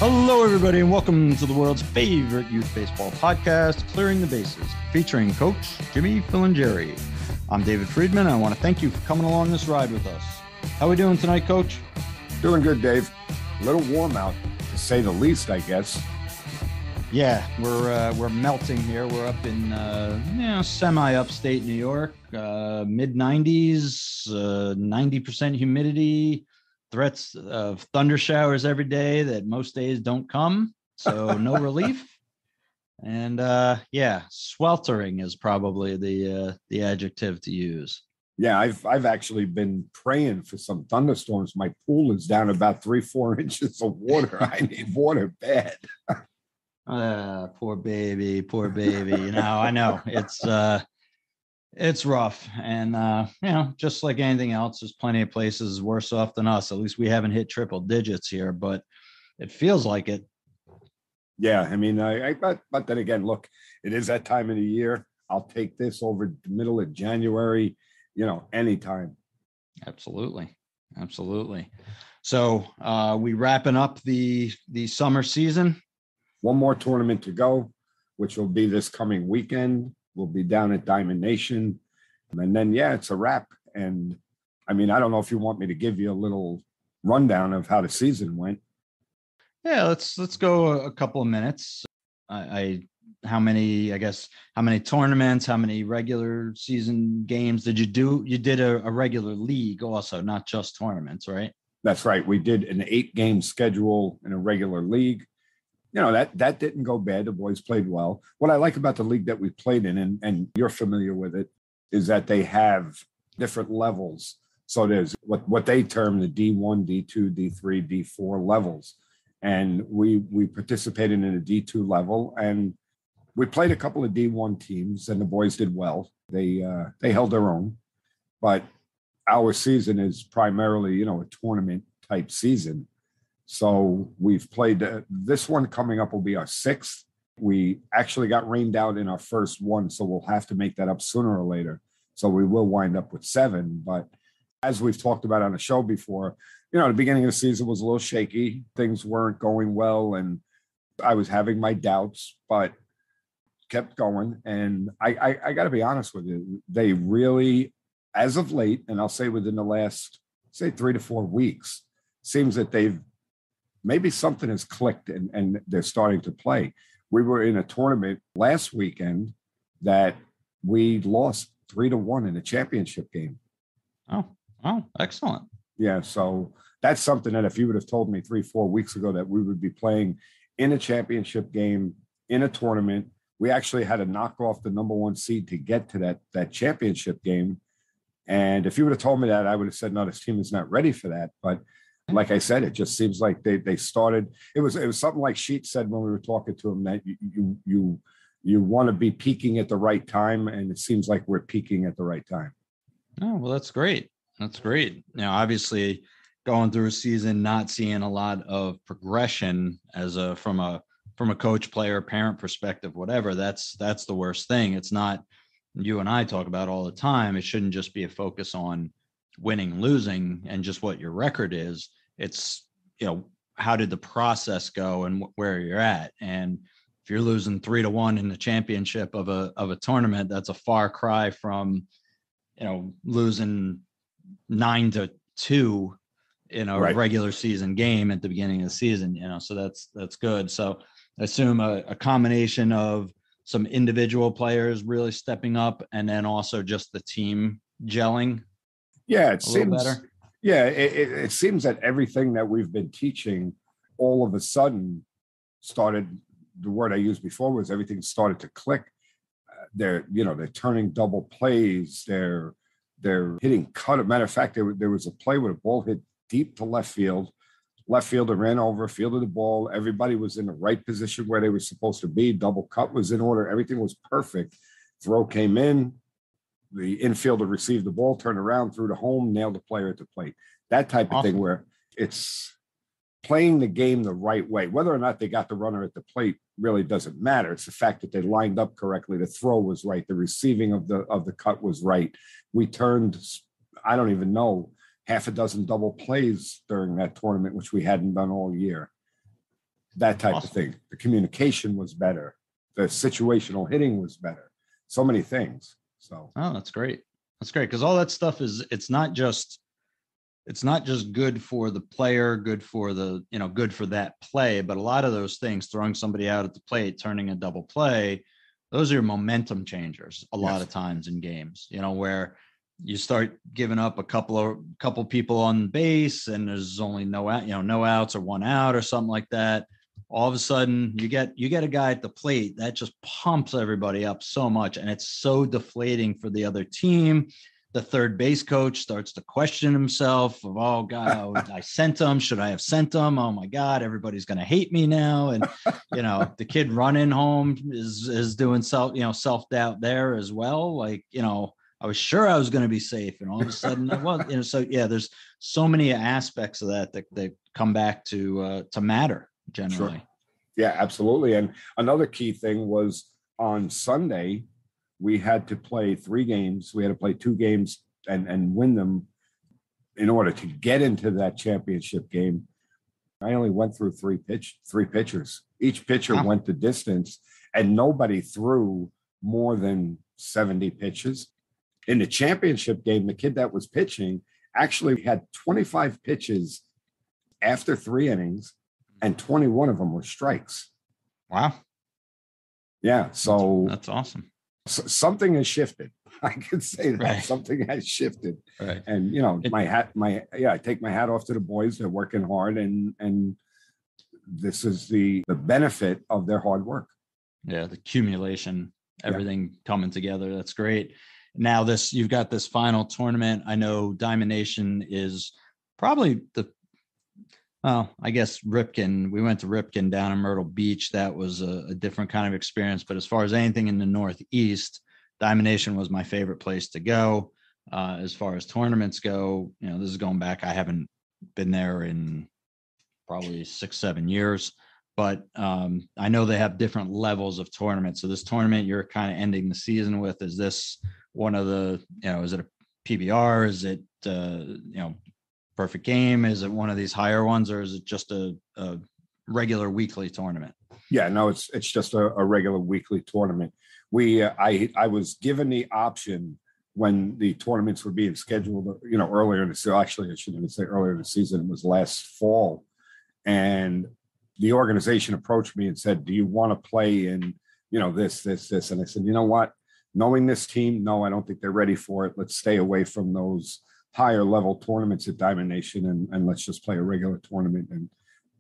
Hello, everybody, and welcome to the world's favorite youth baseball podcast, Clearing the Bases, featuring Coach Jimmy Filangieri. I'm David Friedman, and I want to thank you for coming along this ride with us. How are we doing tonight, Coach? Doing good, Dave. A little warm out, to say the least, I guess. Yeah, we're melting here. We're up in semi-upstate New York, mid-90s, 90% humidity. Threats of thunder showers every day that most days don't come, so no relief. And sweltering is probably the adjective to use. Yeah, I've actually been praying for some thunderstorms. My pool is down about 3-4 inches of water. I need water bad. Poor baby. I know it's rough, and just like anything else, there's plenty of places worse off than us. At least we haven't hit triple digits here, but it feels like it. Yeah, I mean, but then again, look, it is that time of the year. I'll take this over the middle of January, anytime. Absolutely. So we wrapping up the summer season. One more tournament to go, which will be this coming weekend. We'll be down at Diamond Nation. And then, it's a wrap. And I mean, I don't know if you want me to give you a little rundown of how the season went. Yeah, let's go a couple of minutes. How many tournaments, how many regular season games did you do? You did a regular league also, not just tournaments, right? That's right. We did an 8-game schedule in a regular league. That didn't go bad. The boys played well. What I like about the league that we played in, and you're familiar with it, is that they have different levels. So there's what they term the D1, D2, D3, D4 levels. And we participated in a D2 level, and we played a couple of D1 teams, and the boys did well. They held their own. But our season is primarily, a tournament type season. So we've played this one coming up will be our 6th. We actually got rained out in our first one, so we'll have to make that up sooner or later. So we will wind up with 7. But as we've talked about on the show before, the beginning of the season was a little shaky. Things weren't going well, and I was having my doubts, but kept going. And I got to be honest with you, they really, as of late, and I'll say within the last, 3 to 4 weeks, seems that maybe something has clicked and they're starting to play. We were in a tournament last weekend that we lost 3-1 in a championship game. Oh, excellent. Yeah. So that's something that if you would have told me 3-4 weeks ago that we would be playing in a championship game, in a tournament, we actually had to knock off the number 1 seed to get to that championship game. And if you would have told me that, I would have said, no, this team is not ready for that. But like I said, it just seems like they started. It was something like Sheet said when we were talking to him, that you want to be peaking at the right time, and it seems like we're peaking at the right time. Oh, well, that's great. Now, obviously, going through a season, not seeing a lot of progression from a coach, player, parent perspective, whatever. That's the worst thing. It's not. You and I talk about all the time. It shouldn't just be a focus on winning, losing, and just what your record is. It's, how did the process go and where you're at? And if you're losing 3-1 in the championship of a tournament, that's a far cry from, losing 9-2 in a regular season game at the beginning of the season, so that's good. So I assume a combination of some individual players really stepping up, and then also just the team gelling. Yeah, it seems better. Yeah, it seems that everything that we've been teaching all of a sudden started. The word I used before was everything started to click. They're turning double plays. They're hitting cut. Matter of fact, there was a play where the ball hit deep to left field. Left fielder ran over, fielded the ball. Everybody was in the right position where they were supposed to be. Double cut was in order. Everything was perfect. Throw came in. The infielder received the ball, turned around, threw to home, nailed the player at the plate. That type of thing where it's playing the game the right way. Whether or not they got the runner at the plate really doesn't matter. It's the fact that they lined up correctly. The throw was right. The receiving of the cut was right. We turned, I don't even know, half a dozen double plays during that tournament, which we hadn't done all year. that type of Awesome. thing. The communication was better. The situational hitting was better. So many things. So, Oh, that's great. That's great. Cause all that stuff it's not just good for the player, good for good for that play, but a lot of those things, throwing somebody out at the plate, turning a double play, those are your momentum changers a lot yes, of times in games, where you start giving up a couple people on base and there's only no out, no outs or one out or something like that. All of a sudden you get a guy at the plate that just pumps everybody up so much, and it's so deflating for the other team. The third base coach starts to question himself of, oh God, I sent him. Should I have sent him? Oh my God, everybody's going to hate me now. And, the kid running home is doing self-doubt there as well. Like, I was sure I was going to be safe. And all of a sudden I was, so yeah, there's so many aspects of that come back to matter generally. sure. Yeah, absolutely. And another key thing was on Sunday, we had to play 3 games. We had to play 2 games and win them in order to get into that championship game. I only went through three pitchers. Each pitcher went the distance, and nobody threw more than 70 pitches. In the championship game, the kid that was pitching actually had 25 pitches after 3 innings, and 21 of them were strikes. Wow. Yeah. So that's awesome. Something has shifted. I can say that something has shifted. Right. And I take my hat off to the boys. They're working hard, and this is the benefit of their hard work. Yeah, the accumulation, everything coming together. That's great. Now you've got this final tournament. I know Diamond Nation is probably I guess Ripken. We went to Ripken down in Myrtle Beach. That was a different kind of experience. But as far as anything in the Northeast, Diamond Nation was my favorite place to go. As far as tournaments go, this is going back. I haven't been there in probably 6-7 years, but I know they have different levels of tournaments. So this tournament you're kind of ending the season with, is this one of the, is it a PBR? Is it, perfect game? Is it one of these higher ones, or is it just a regular weekly tournament? Yeah, no, it's just a regular weekly tournament. I was given the option when the tournaments were being scheduled, earlier in the season. Actually, I shouldn't even say earlier in the season. It was last fall, and the organization approached me and said, "Do you want to play in, this?" And I said, "You know what? Knowing this team, no, I don't think they're ready for it. Let's stay away from those higher level tournaments at Diamond Nation, and let's just play a regular tournament." And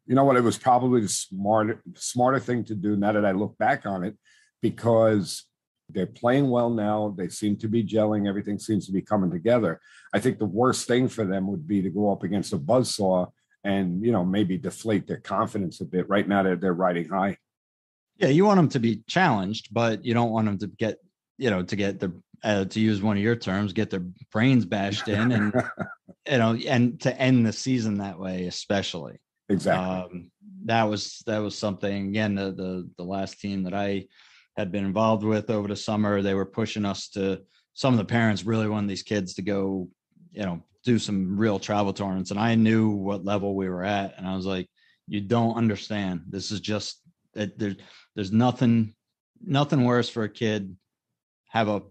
you know what? It was probably the smarter thing to do now that I look back on it, because they're playing well now. They seem to be gelling. Everything seems to be coming together. I think the worst thing for them would be to go up against a buzzsaw and, maybe deflate their confidence a bit. Right now, they're riding high. Yeah, you want them to be challenged, but you don't want them to get, to use one of your terms, get their brains bashed in, and and to end the season that way, especially. Exactly. That was something. Again, the last team that I had been involved with over the summer, they were pushing us to. Some of the parents really wanted these kids to go, do some real travel tournaments, and I knew what level we were at, and I was like, you don't understand. This is just there's nothing worse for a kid have a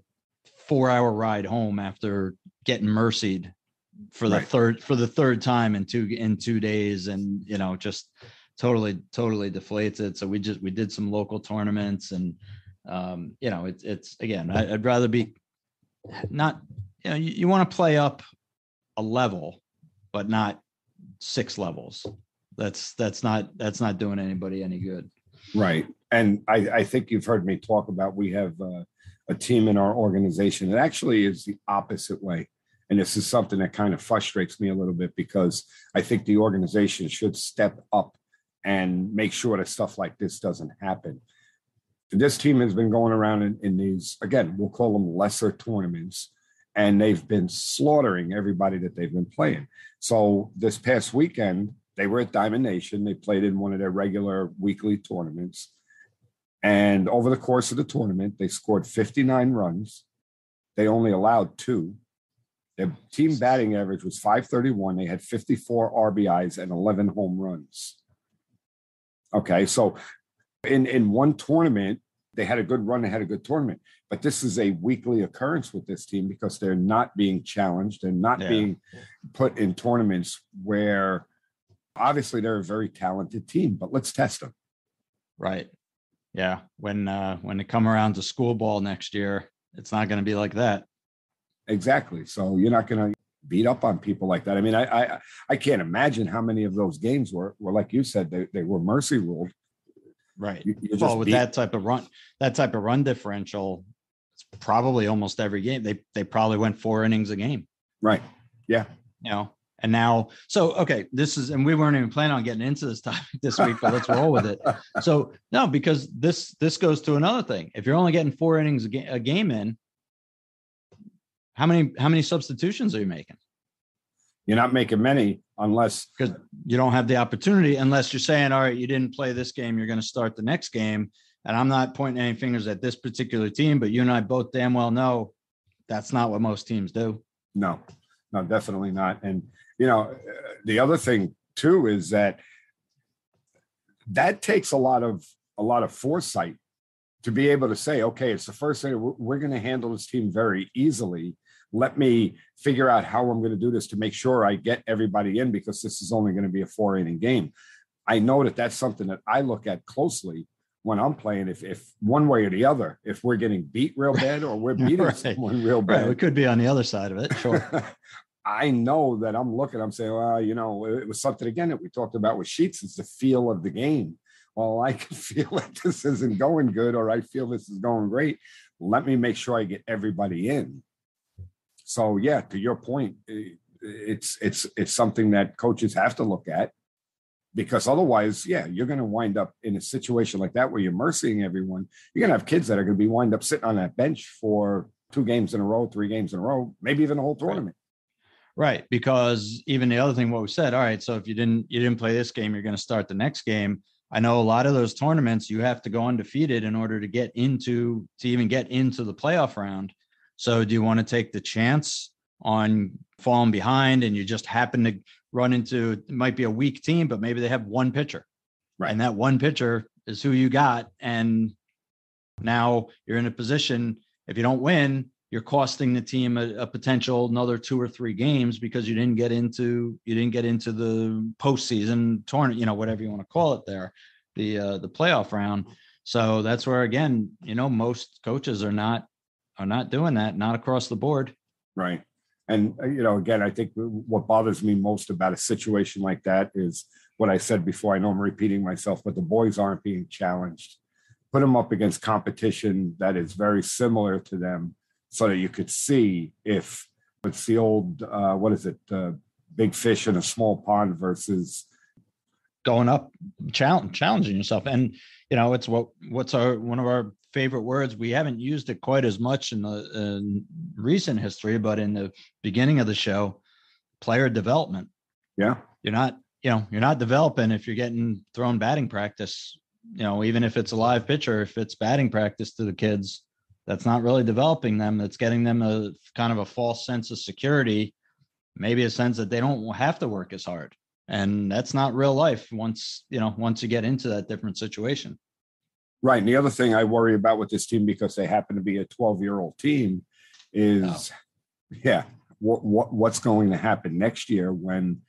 4-hour ride home after getting mercied for the third time in 2 days, and just totally deflates it. So we did some local tournaments, and it's again, I'd rather be not, you want to play up a level, but not 6 levels. That's not doing anybody any good. Right. And I think you've heard me talk about, we have a team in our organization that actually is the opposite way. And this is something that kind of frustrates me a little bit, because I think the organization should step up and make sure that stuff like this doesn't happen. This team has been going around in these, again, we'll call them lesser tournaments, and they've been slaughtering everybody that they've been playing. So this past weekend, they were at Diamond Nation. They played in one of their regular weekly tournaments. And over the course of the tournament, they scored 59 runs. They only allowed 2. Their team batting average was .531. They had 54 RBIs and 11 home runs. Okay. So in one tournament, they had a good run, they had a good tournament. But this is a weekly occurrence with this team because they're not being challenged. They're not being put in tournaments where obviously they're a very talented team, but let's test them. Right. Yeah. When they come around to school ball next year, it's not going to be like that. Exactly. So you're not going to beat up on people like that. I mean, I can't imagine how many of those games were like you said, they were mercy ruled. Right. Well, with that type of run differential, it's probably almost every game. They probably went 4 innings a game. Right. Yeah. You know, and now, so, okay, and we weren't even planning on getting into this topic this week, but let's roll with it. So no, because this goes to another thing. If you're only getting 4 innings a game in, how many substitutions are you making? You're not making many unless because you don't have the opportunity, unless you're saying, all right, you didn't play this game, you're going to start the next game. And I'm not pointing any fingers at this particular team, but you and I both damn well know that's not what most teams do. No, definitely not. And, the other thing too, is that takes a lot of foresight to be able to say, okay, it's the first thing, we're going to handle this team very easily. Let me figure out how I'm going to do this to make sure I get everybody in, because this is only going to be a 4-inning game. I know that's something that I look at closely when I'm playing. If one way or the other, if we're getting beat real bad or we're beating someone real bad. Right. We could be on the other side of it. Sure. I know that I'm saying, well, it was something again that we talked about with Sheets. It's the feel of the game. Well, I can feel that this isn't going good, or I feel this is going great. Let me make sure I get everybody in. So yeah, to your point, it's something that coaches have to look at, because otherwise, you're going to wind up in a situation like that where you're mercying everyone. You're going to have kids that are going to be wind up sitting on that bench for 2 games in a row, 3 games in a row, maybe even a whole tournament. Right. Because even the other thing, what we said, all right, so if you didn't play this game, you're going to start the next game. I know a lot of those tournaments, you have to go undefeated in order to even get into the playoff round. So do you want to take the chance on falling behind, and you just happen to run into, it might be a weak team, but maybe they have one pitcher, right? And that one pitcher is who you got. And now you're in a position, if you don't win, you're costing the team a potential another 2 or 3 games because you didn't get into the postseason tournament, whatever you want to call it there, the playoff round. So that's where, again, most coaches are not doing that, not across the board. Right. And, again, I think what bothers me most about a situation like that is what I said before. I know I'm repeating myself, but the boys aren't being challenged. Put them up against competition that is very similar to them, so that you could see if it's the old, big fish in a small pond versus going up, challenging yourself. And, it's what's one of our favorite words. We haven't used it quite as much in recent history, but in the beginning of the show, player development. Yeah. You're not developing if you're getting thrown batting practice, even if it's a live pitcher, if it's batting practice to the kids, that's not really developing them. That's getting them a kind of a false sense of security, maybe a sense that they don't have to work as hard. And that's not real life once you get into that different situation. Right. And the other thing I worry about with this team, because they happen to be a 12-year-old team, is, what's going to happen next year when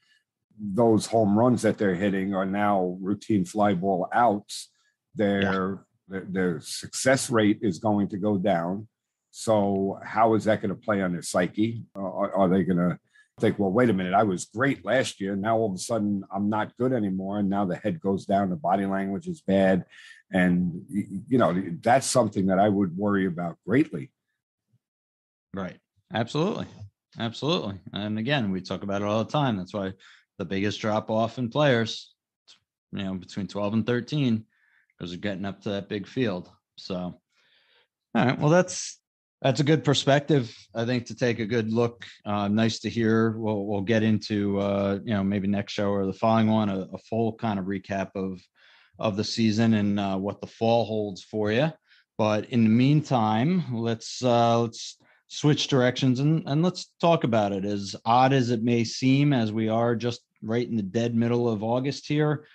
those home runs that they're hitting are now routine fly ball outs. Their success rate is going to go down. So how is that going to play on their psyche? Are they going to think, well, wait a minute, I was great last year. Now all of a sudden I'm not good anymore. And now the head goes down, the body language is bad. And, that's something that I would worry about greatly. Right. Absolutely. Absolutely. And again, we talk about it all the time. That's why the biggest drop off in players, between 12 and 13, because they're getting up to that big field. So, all right. Well, that's a good perspective, I think, to take a good look. Nice to hear. We'll get into, maybe next show or the following one, a full kind of recap of the season and what the fall holds for you. But in the meantime, let's switch directions and let's talk about it. As odd as it may seem, as we are just right in the dead middle of August here,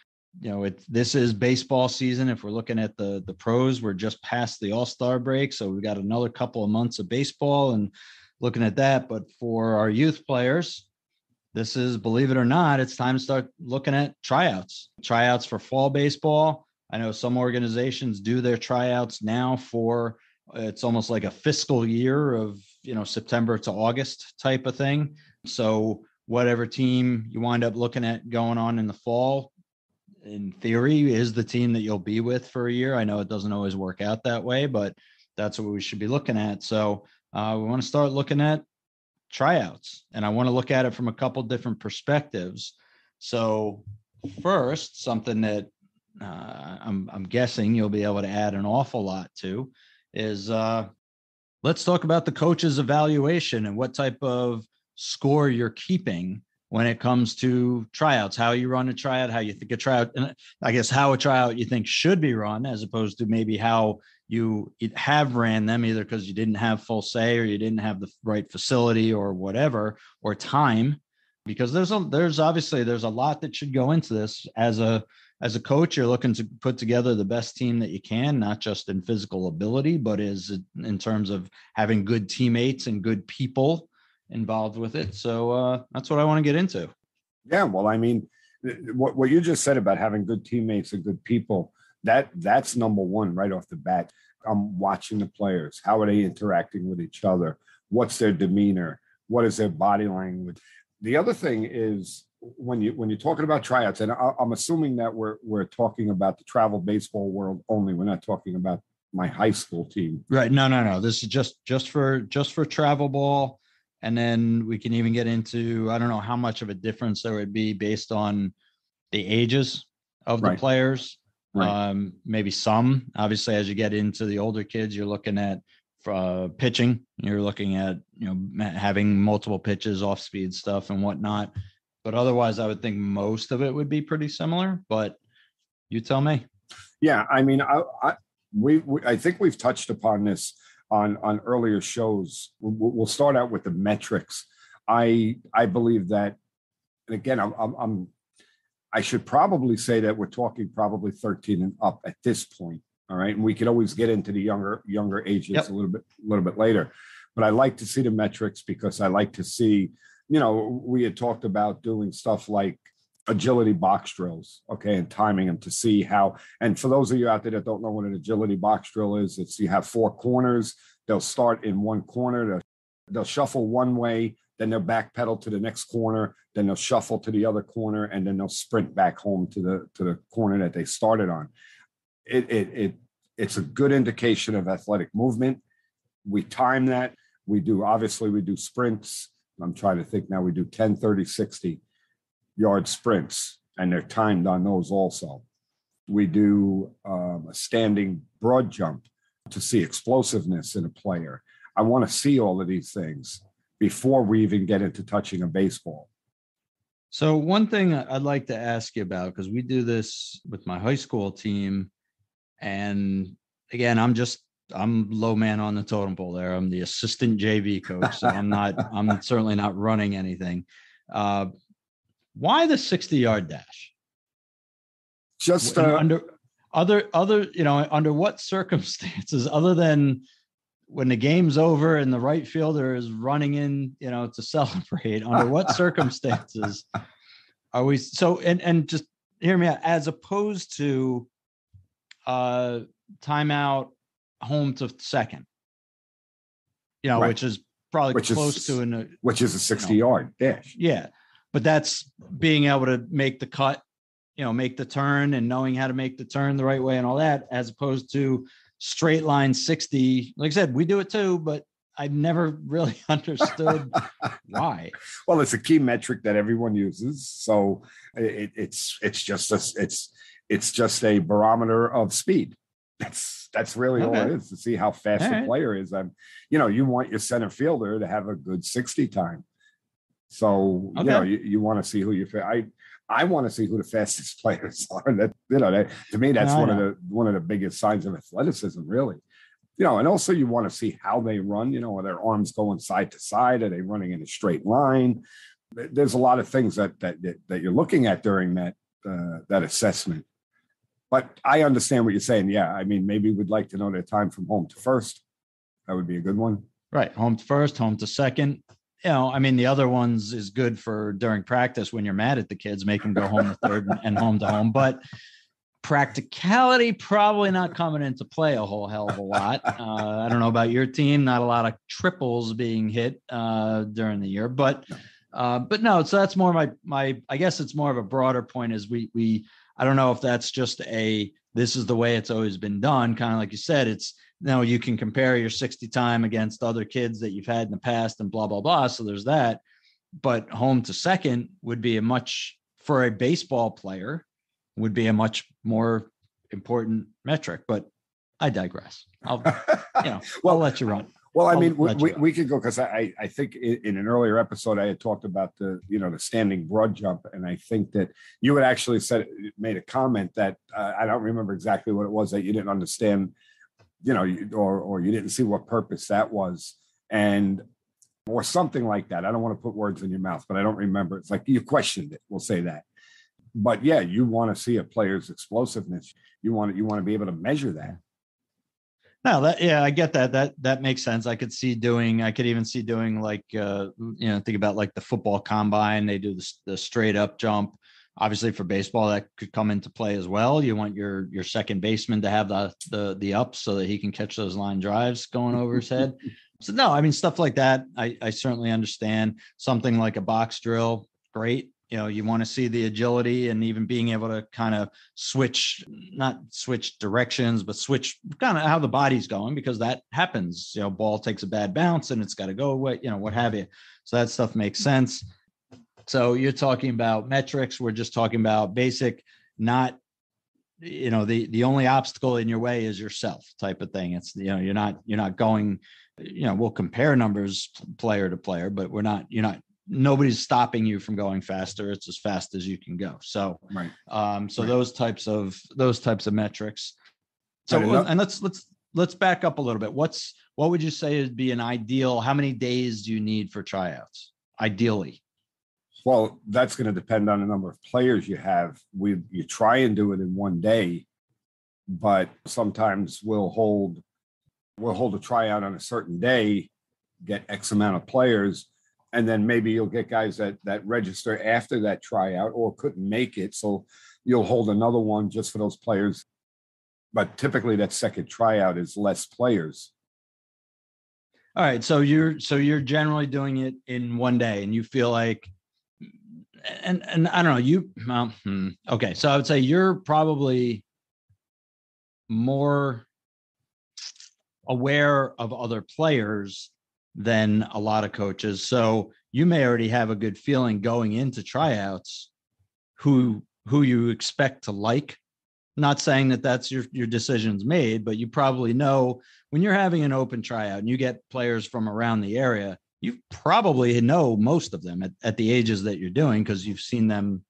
this is baseball season. If we're looking at the pros, we're just past the All-Star break. So we've got another couple of months of baseball and looking at that. But for our youth players, this is, believe it or not, it's time to start looking at tryouts for fall baseball. I know some organizations do their tryouts now for, it's almost like a fiscal year of, September to August type of thing. So whatever team you wind up looking at going on in the fall, in theory, is the team that you'll be with for a year. I know it doesn't always work out that way, but that's what we should be looking at. So we want to start looking at tryouts, and I want to look at it from a couple different perspectives. So first, something that I'm guessing you'll be able to add an awful lot to is let's talk about the coach's evaluation and what type of score you're keeping when it comes to tryouts, how you run a tryout, how you think a tryout, and I guess how a tryout you think should be run, as opposed to maybe how you have ran them, either because you didn't have full say or you didn't have the right facility or whatever, or time, because there's obviously a lot that should go into this. As a coach, you're looking to put together the best team that you can, not just in physical ability, but in terms of having good teammates and good people involved with it. So that's what I want to get into. Yeah, well, I mean, what you just said about having good teammates and good people, that's number one right off the bat. I'm watching the players. How are they interacting with each other? What's their demeanor? What is their body language? The other thing is when you're talking about tryouts, and I'm assuming that we're talking about the travel baseball world only. We're not talking about my high school team. Right. No. This is just for travel ball. And then we can even get into, I don't know how much of a difference there would be based on the ages of the players. Right. Maybe some, obviously, as you get into the older kids, you're looking at pitching, you're looking at, having multiple pitches, off speed stuff and whatnot. But otherwise, I would think most of it would be pretty similar, but you tell me. Yeah. I mean, I think we've touched upon this on earlier shows. We'll start out with the metrics. I believe that, and again, I should probably say that we're talking probably 13 and up at this point. All right. And we could always get into the younger ages a little bit later, but I like to see the metrics because I like to see, we had talked about doing stuff like agility box drills, okay, and timing them to see how. And for those of you out there that don't know what an agility box drill is, it's you have four corners. They'll start in one corner. They'll shuffle one way, then they'll backpedal to the next corner, then they'll shuffle to the other corner, and then they'll sprint back home to the corner that they started on. It's a good indication of athletic movement. We time that. We do sprints. I'm trying to think now. We do 10, 30, 60 yard sprints, and they're timed on those also. We do a standing broad jump to see explosiveness in a player. I want to see all of these things before we even get into touching a baseball. So one thing I'd like to ask you about, because we do this with my high school team, and again, I'm low man on the totem pole there. I'm the assistant JV coach, so I'm certainly not running anything. Why the 60-yard dash? Just under what circumstances, other than when the game's over and the right fielder is running in, to celebrate, under what circumstances are we so, and just hear me out, as opposed to timeout home to second, which is probably close to which is a 60-yard dash. Yeah. But that's being able to make the cut, make the turn and knowing how to make the turn the right way and all that, as opposed to straight line 60. Like I said, we do it too, but I never really understood why. Well, it's a key metric that everyone uses. So it's just a barometer of speed. That's really all it is, to see how fast the player is. You want your center fielder to have a good 60 time. So, you want to see who I want to see who the fastest players are. To me, that's one of the biggest signs of athleticism, really. And also you want to see how they run, are their arms going side to side? Are they running in a straight line? There's a lot of things that you're looking at during that assessment. But I understand what you're saying. Yeah. I mean, maybe we'd like to know their time from home to first. That would be a good one. Right. Home to first, home to second. I mean, the other ones is good for during practice when you're mad at the kids, make them go home to third and home to home. But practicality probably not coming into play a whole hell of a lot. I don't know about your team, not a lot of triples being hit during the year, but no. So that's more my. I guess it's more of a broader point. Is we I don't know if that's just this is the way it's always been done. Kind of like you said, it's. No, you can compare your 60 time against other kids that you've had in the past and blah, blah, blah. So there's that. But home to second would be for a baseball player, would be a much more important metric. But I digress. I'll let you run. Well, I mean, we could go because I think in an earlier episode I had talked about the standing broad jump, and I think that you had actually made a comment that I don't remember exactly what it was that you didn't understand. Or you didn't see what purpose that was, or something like that. I don't want to put words in your mouth, but I don't remember. It's like you questioned it. We'll say that. But yeah, you want to see a player's explosiveness. You want to be able to measure that. No, I get that. That makes sense. I could even see doing like, think about like the football combine. They do the straight up jump. Obviously for baseball, that could come into play as well. You want your second baseman to have the ups so that he can catch those line drives going over his head. So no, I mean, stuff like that. I certainly understand. Something like a box drill. Great. You want to see the agility and even being able to kind of not switch directions, but switch kind of how the body's going, because that happens. Ball takes a bad bounce and it's got to go away, what have you. So that stuff makes sense. So you're talking about metrics. We're just talking about basic, not, the only obstacle in your way is yourself type of thing. It's, you're not going, we'll compare numbers player to player, but nobody's stopping you from going faster. It's as fast as you can go. So, right. Those types of metrics. So, and let's back up a little bit. What would you say would be an ideal? How many days do you need for tryouts? Ideally. Well, that's going to depend on the number of players you have. You try and do it in one day, but sometimes we'll hold a tryout on a certain day, get X amount of players, and then maybe you'll get guys that register after that tryout or couldn't make it. So you'll hold another one just for those players. But typically that second tryout is less players. All right. So you're generally doing it in one day, and you feel like, and I don't know, okay. So I would say you're probably more aware of other players than a lot of coaches. So you may already have a good feeling going into tryouts who you expect to like. Not saying that that's your decisions made, but you probably know when you're having an open tryout and you get players from around the area, you probably know most of them at the ages that you're doing, because you've seen them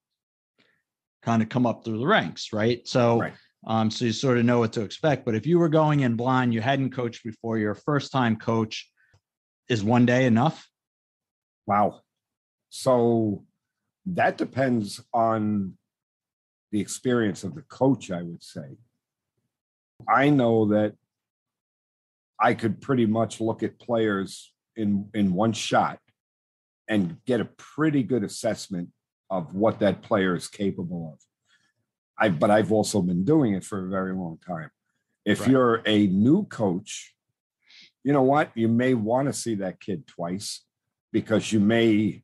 kind of come up through the ranks, right? So, right. So you sort of know what to expect. But if you were going in blind, you hadn't coached before, you're a first-time coach, is one day enough? Wow. So that depends on the experience of the coach, I would say. I know that I could pretty much look at players in one shot and get a pretty good assessment of what that player is capable of. But I've also been doing it for a very long time. If right. You're a new coach, you know what? You may want to see that kid twice, because you may,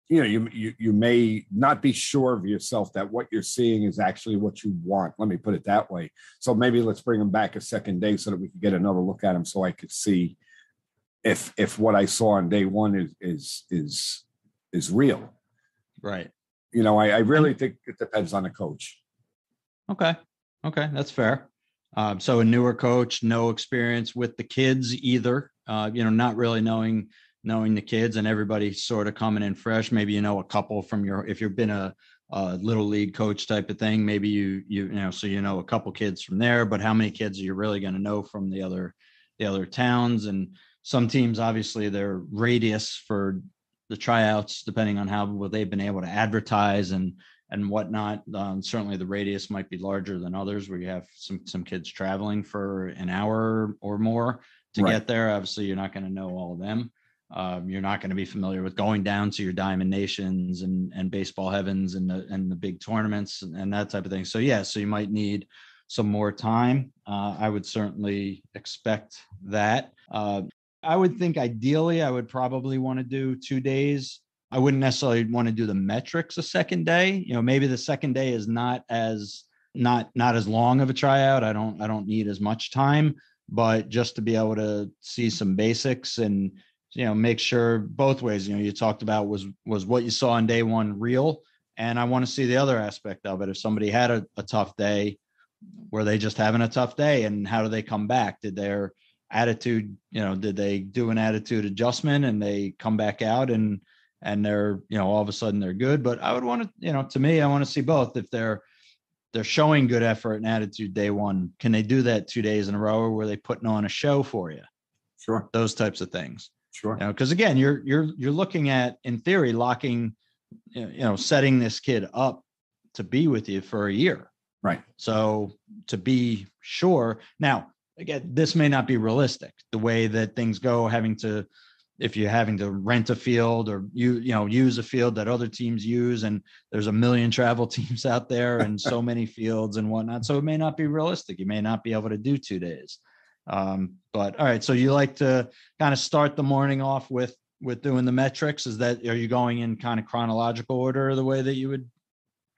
you may not be sure of yourself that what you're seeing is actually what you want. Let me put it that way. So maybe let's bring him back a second day so that we could get another look at him, so I could see if what I saw on day one is real. Right. I really think it depends on the coach. Okay. That's fair. So a newer coach, no experience with the kids either, not really knowing the kids, and everybody sort of coming in fresh. Maybe, a couple from if you've been a little league coach type of thing, maybe so a couple kids from there, but how many kids are you really going to know from the other towns? And some teams, obviously their radius for the tryouts, depending on how well they've been able to advertise and and whatnot. Certainly the radius might be larger than others where you have some kids traveling for an hour or more to get there. Obviously, you're not going to know all of them. You're not going to be familiar with going down to your Diamond Nations and Baseball Heavens and the big tournaments and that type of thing. So so you might need some more time. I would certainly expect that. I would think ideally I would probably want to do 2 days. I wouldn't necessarily want to do the metrics a second day. Maybe the second day is not as long of a tryout. I don't need as much time, but just to be able to see some basics and make sure both ways. You talked about was what you saw on day one real, and I want to see the other aspect of it. If somebody had a tough day, were they just having a tough day, and how do they come back? Did their attitude, did they do an attitude adjustment and they come back out and they're, all of a sudden they're good? But I would want to, to me, I want to see both. If they're showing good effort and attitude day one, can they do that 2 days in a row, or were they putting on a show for you? Sure. Those types of things. Sure. Because again, you're looking at, in theory, locking, setting this kid up to be with you for a year. Right. So to be sure. Now, again, this may not be realistic, the way that things go, if you're having to rent a field or use a field that other teams use, and there's a million travel teams out there and so many fields and whatnot. So it may not be realistic. You may not be able to do 2 days. But all right. So you like to kind of start the morning off with doing the metrics. Are you going in kind of chronological order, the way that you would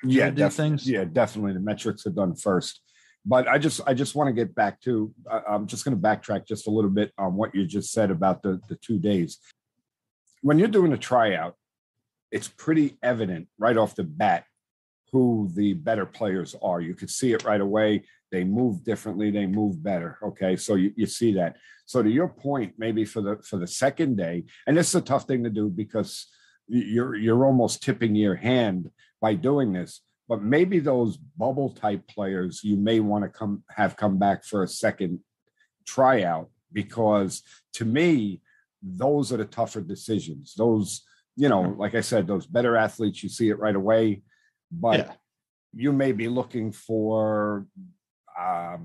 do things? Yeah, definitely. The metrics are done first. But I just want to get back to, I'm just going to backtrack just a little bit on what you just said about the 2 days. When you're doing a tryout, it's pretty evident right off the bat who the better players are. You could see it right away. They move differently. They move better. Okay. So you see that. So to your point, maybe for the second day, and this is a tough thing to do because you're almost tipping your hand by doing this, but maybe those bubble type players you may want to come back for a second tryout, because to me, those are the tougher decisions. Those, like I said, those better athletes, you see it right away, but you may be looking for, I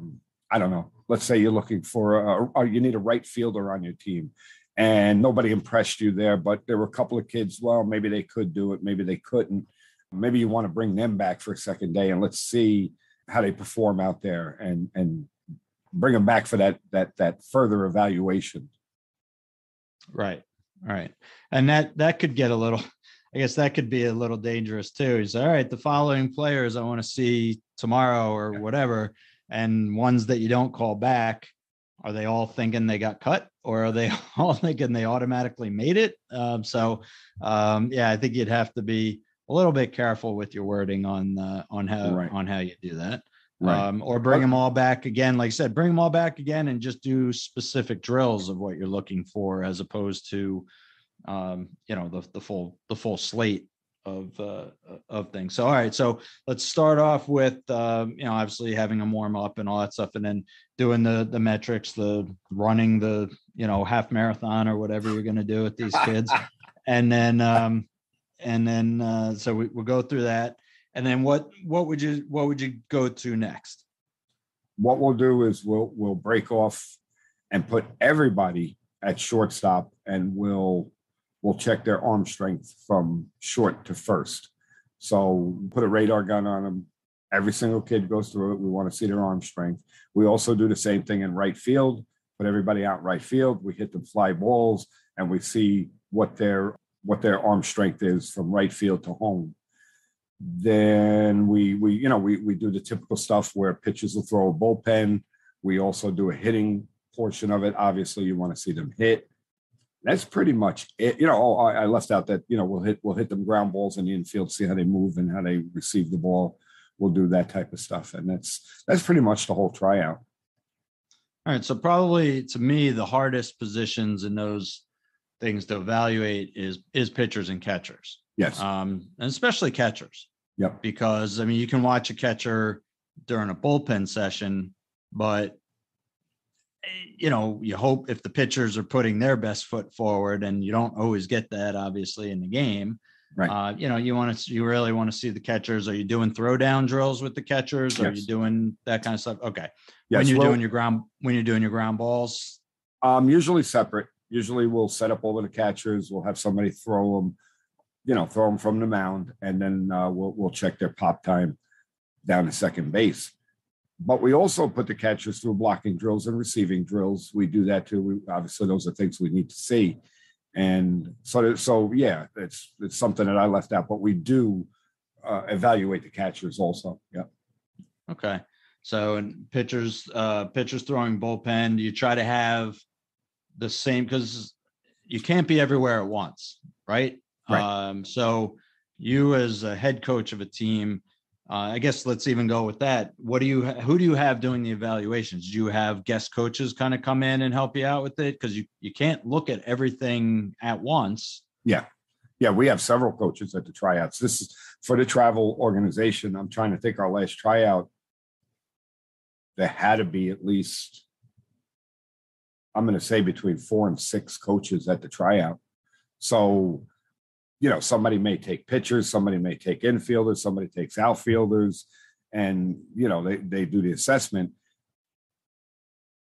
don't know, let's say you're looking for, you need a right fielder on your team and nobody impressed you there, but there were a couple of kids, well, maybe they could do it, maybe they couldn't. Maybe you want to bring them back for a second day and let's see how they perform out there and bring them back for that further evaluation. Right. And that could get I guess that could be a little dangerous too. He's all right, the following players I want to see tomorrow or whatever. And ones that you don't call back, are they all thinking they got cut, or are they all thinking they automatically made it? I think you'd have to be a little bit careful with your wording on how you do that. Right. Or bring them all back again. Like I said, bring them all back again and just do specific drills of what you're looking for, as opposed to, the full slate of things. So, all right. So let's start off with, obviously having them warm up and all that stuff, and then doing the metrics, the running, the, half marathon or whatever you're going to do with these kids. And then, so we'll go through that. And then what would you go to next? What we'll do is we'll break off and put everybody at shortstop, and we'll check their arm strength from short to first. So put a radar gun on them. Every single kid goes through it. We want to see their arm strength. We also do the same thing in right field. Put everybody out in right field. We hit them fly balls, and we see what their arm strength is from right field to home. Then we do the typical stuff where pitchers will throw a bullpen. We also do a hitting portion of it. Obviously, you want to see them hit. That's pretty much it. I left out that, we'll hit them ground balls in the infield, see how they move and how they receive the ball. We'll do that type of stuff. And that's pretty much the whole tryout. All right. So probably, to me, the hardest positions in those things to evaluate is pitchers and catchers. Yes. And especially catchers. Yep. Because, you can watch a catcher during a bullpen session, but, you hope if the pitchers are putting their best foot forward, and you don't always get that, obviously, in the game. Right. You really want to see the catchers. Are you doing throwdown drills with the catchers? Are Yes. you doing that kind of stuff? Okay. Yes, When you're doing your ground balls. Usually separate. Usually we'll set up all of the catchers. We'll have somebody throw them from the mound, and then we'll check their pop time down to second base. But we also put the catchers through blocking drills and receiving drills. We do that too. Obviously, those are things we need to see. And so yeah, it's something that I left out, but we do evaluate the catchers also. Yeah. Okay. So pitchers throwing bullpen, you try to have the same, because you can't be everywhere at once, right? Right. So you as a head coach of a team, I guess let's even go with that. Who do you have doing the evaluations? Do you have guest coaches kind of come in and help you out with it? Because you can't look at everything at once. Yeah. Yeah, we have several coaches at the tryouts. This is for the travel organization. I'm trying to think, our last tryout, there had to be at least, I'm going to say, between 4 and 6 coaches at the tryout. So, somebody may take pitchers, somebody may take infielders, somebody takes outfielders, and, they do the assessment.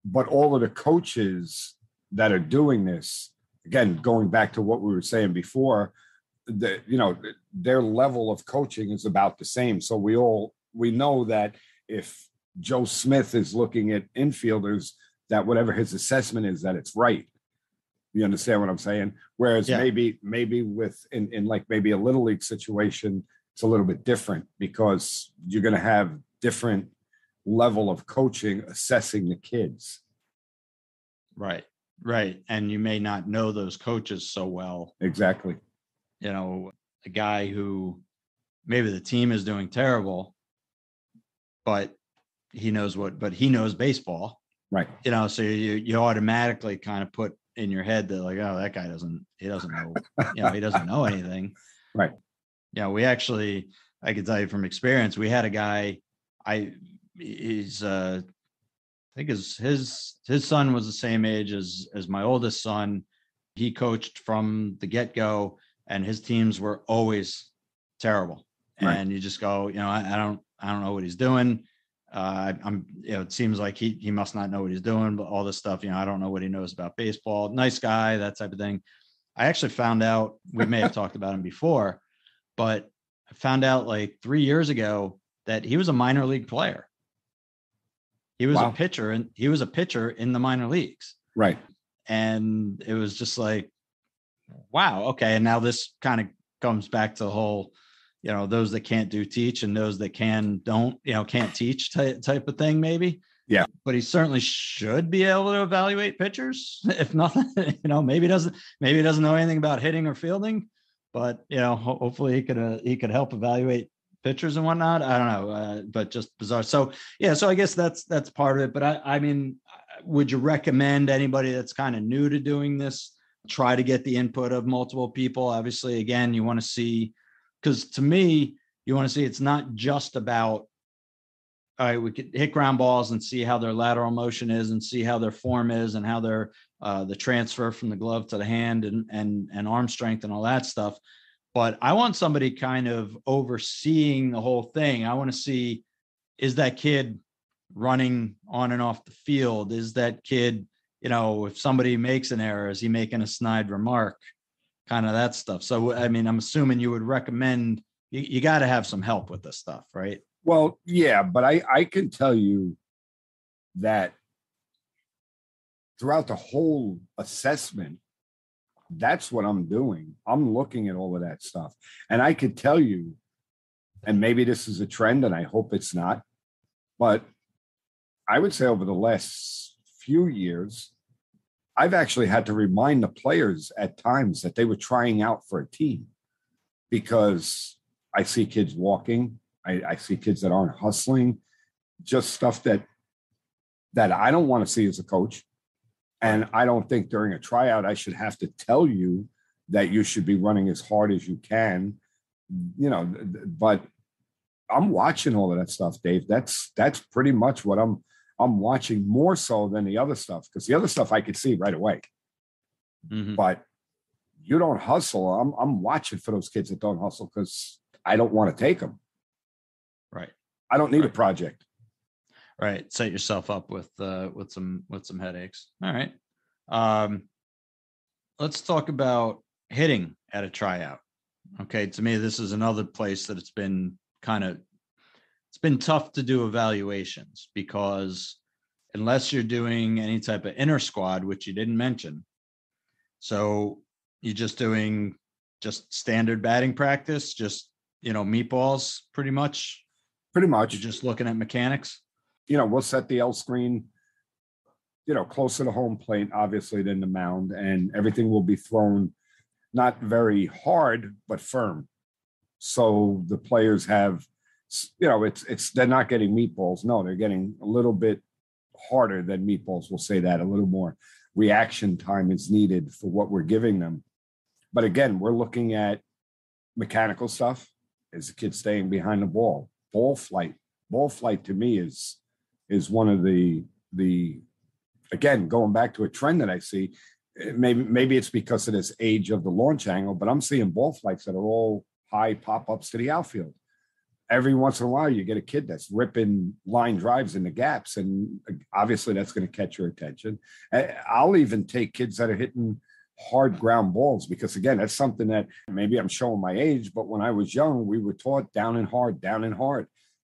But all of the coaches that are doing this, again, going back to what we were saying before, their level of coaching is about the same. So we know that if Joe Smith is looking at infielders, that whatever his assessment is, that it's right. You understand what I'm saying? Whereas maybe with in like maybe a little league situation, it's a little bit different, because you're going to have different level of coaching assessing the kids. Right. And you may not know those coaches so well. Exactly. A guy who maybe the team is doing terrible, but he knows baseball. Right. So you automatically kind of put in your head that, like, oh, that guy doesn't know, he doesn't know anything. Right. We actually, I can tell you from experience, we had a guy, I think his son was the same age as my oldest son. He coached from the get-go, and his teams were always terrible. Right. And you just go, I don't know what he's doing. It seems like he must not know what he's doing, but all this stuff, I don't know what he knows about baseball. Nice guy, that type of thing. I actually found out, we may have talked about him before, but I found out like 3 years ago that he was a minor league player. He was a pitcher, and he was a pitcher in the minor leagues. Right. And it was just like, wow. Okay. And now this kind of comes back to the whole, those that can't teach, and those that can't teach type of thing, maybe. Yeah. But he certainly should be able to evaluate pitchers. If nothing, maybe he doesn't know anything about hitting or fielding, but, hopefully he could help evaluate pitchers and whatnot. I don't know, but just bizarre. So, yeah, so I guess that's part of it. But I mean, would you recommend anybody that's kind of new to doing this try to get the input of multiple people? Obviously, again, you want to see, because to me, you want to see, it's not just about, all right, we could hit ground balls and see how their lateral motion is, and see how their form is, and how their the transfer from the glove to the hand, and arm strength and all that stuff. But I want somebody kind of overseeing the whole thing. I want to see, is that kid running on and off the field? Is that kid, if somebody makes an error, is he making a snide remark? Kind of that stuff. So, I mean, I'm assuming you would recommend, you got to have some help with this stuff, right? Well, yeah, but I can tell you that throughout the whole assessment, that's what I'm doing. I'm looking at all of that stuff. And I could tell you, and maybe this is a trend, and I hope it's not, but I would say over the last few years, I've actually had to remind the players at times that they were trying out for a team, because I see kids walking. I see kids that aren't hustling, just stuff that I don't want to see as a coach. And I don't think during a tryout, I should have to tell you that you should be running as hard as you can, but I'm watching all of that stuff, Dave. That's pretty much what I'm watching, more so than the other stuff, because the other stuff I could see right away. Mm-hmm. But you don't hustle. I'm watching for those kids that don't hustle because I don't want to take them. Right. I don't need a project. Right. Set yourself up with some headaches. All right. Let's talk about hitting at a tryout. Okay. To me, this is another place that it's been tough to do evaluations, because unless you're doing any type of inter squad, which you didn't mention. So you're just doing just standard batting practice, just, meatballs pretty much. Pretty much. You're just looking at mechanics. We'll set the L screen, closer to home plate, obviously, than the mound, and everything will be thrown not very hard, but firm. So the players have, they're not getting meatballs. No, they're getting a little bit harder than meatballs. We'll say that. A little more reaction time is needed for what we're giving them. But again, we're looking at mechanical stuff. Is the kid staying behind the ball? Ball flight to me is one of the again, going back to a trend that I see. Maybe it's because of this age of the launch angle, but I'm seeing ball flights that are all high pop-ups to the outfield. Every once in a while, you get a kid that's ripping line drives in the gaps, and obviously that's going to catch your attention. I'll even take kids that are hitting hard ground balls, because, again, that's something that maybe I'm showing my age, but when I was young, we were taught down and hard.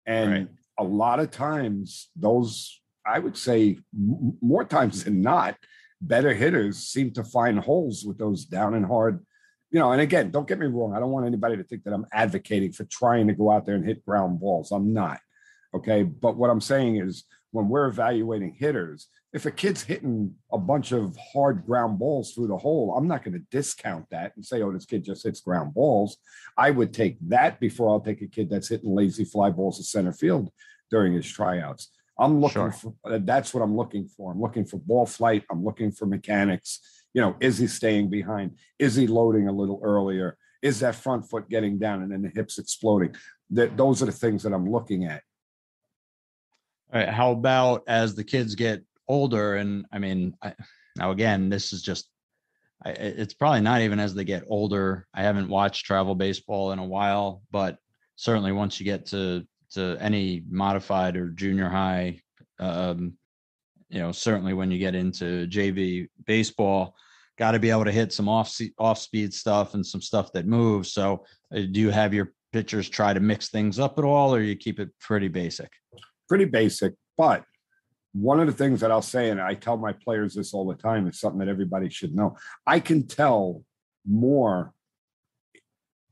And right. A lot of times those, I would say more times than not, better hitters seem to find holes with those down and hard. And again, don't get me wrong. I don't want anybody to think that I'm advocating for trying to go out there and hit ground balls. I'm not. Okay. But what I'm saying is, when we're evaluating hitters, if a kid's hitting a bunch of hard ground balls through the hole, I'm not going to discount that and say, oh, this kid just hits ground balls. I would take that before I'll take a kid that's hitting lazy fly balls to center field during his tryouts. I'm looking for, that's what I'm looking for. I'm looking for ball flight. I'm looking for mechanics. Is he staying behind? Is he loading a little earlier? Is that front foot getting down and then the hips exploding? Those are the things that I'm looking at. All right. How about as the kids get older? And I mean, now again, this is just, it's probably not even as they get older. I haven't watched travel baseball in a while, but certainly once you get to any modified or junior high, certainly when you get into JV baseball, got to be able to hit some off speed stuff and some stuff that moves. So do you have your pitchers try to mix things up at all, or you keep it pretty basic? Pretty basic. But one of the things that I'll say, and I tell my players this all the time, is something that everybody should know. I can tell more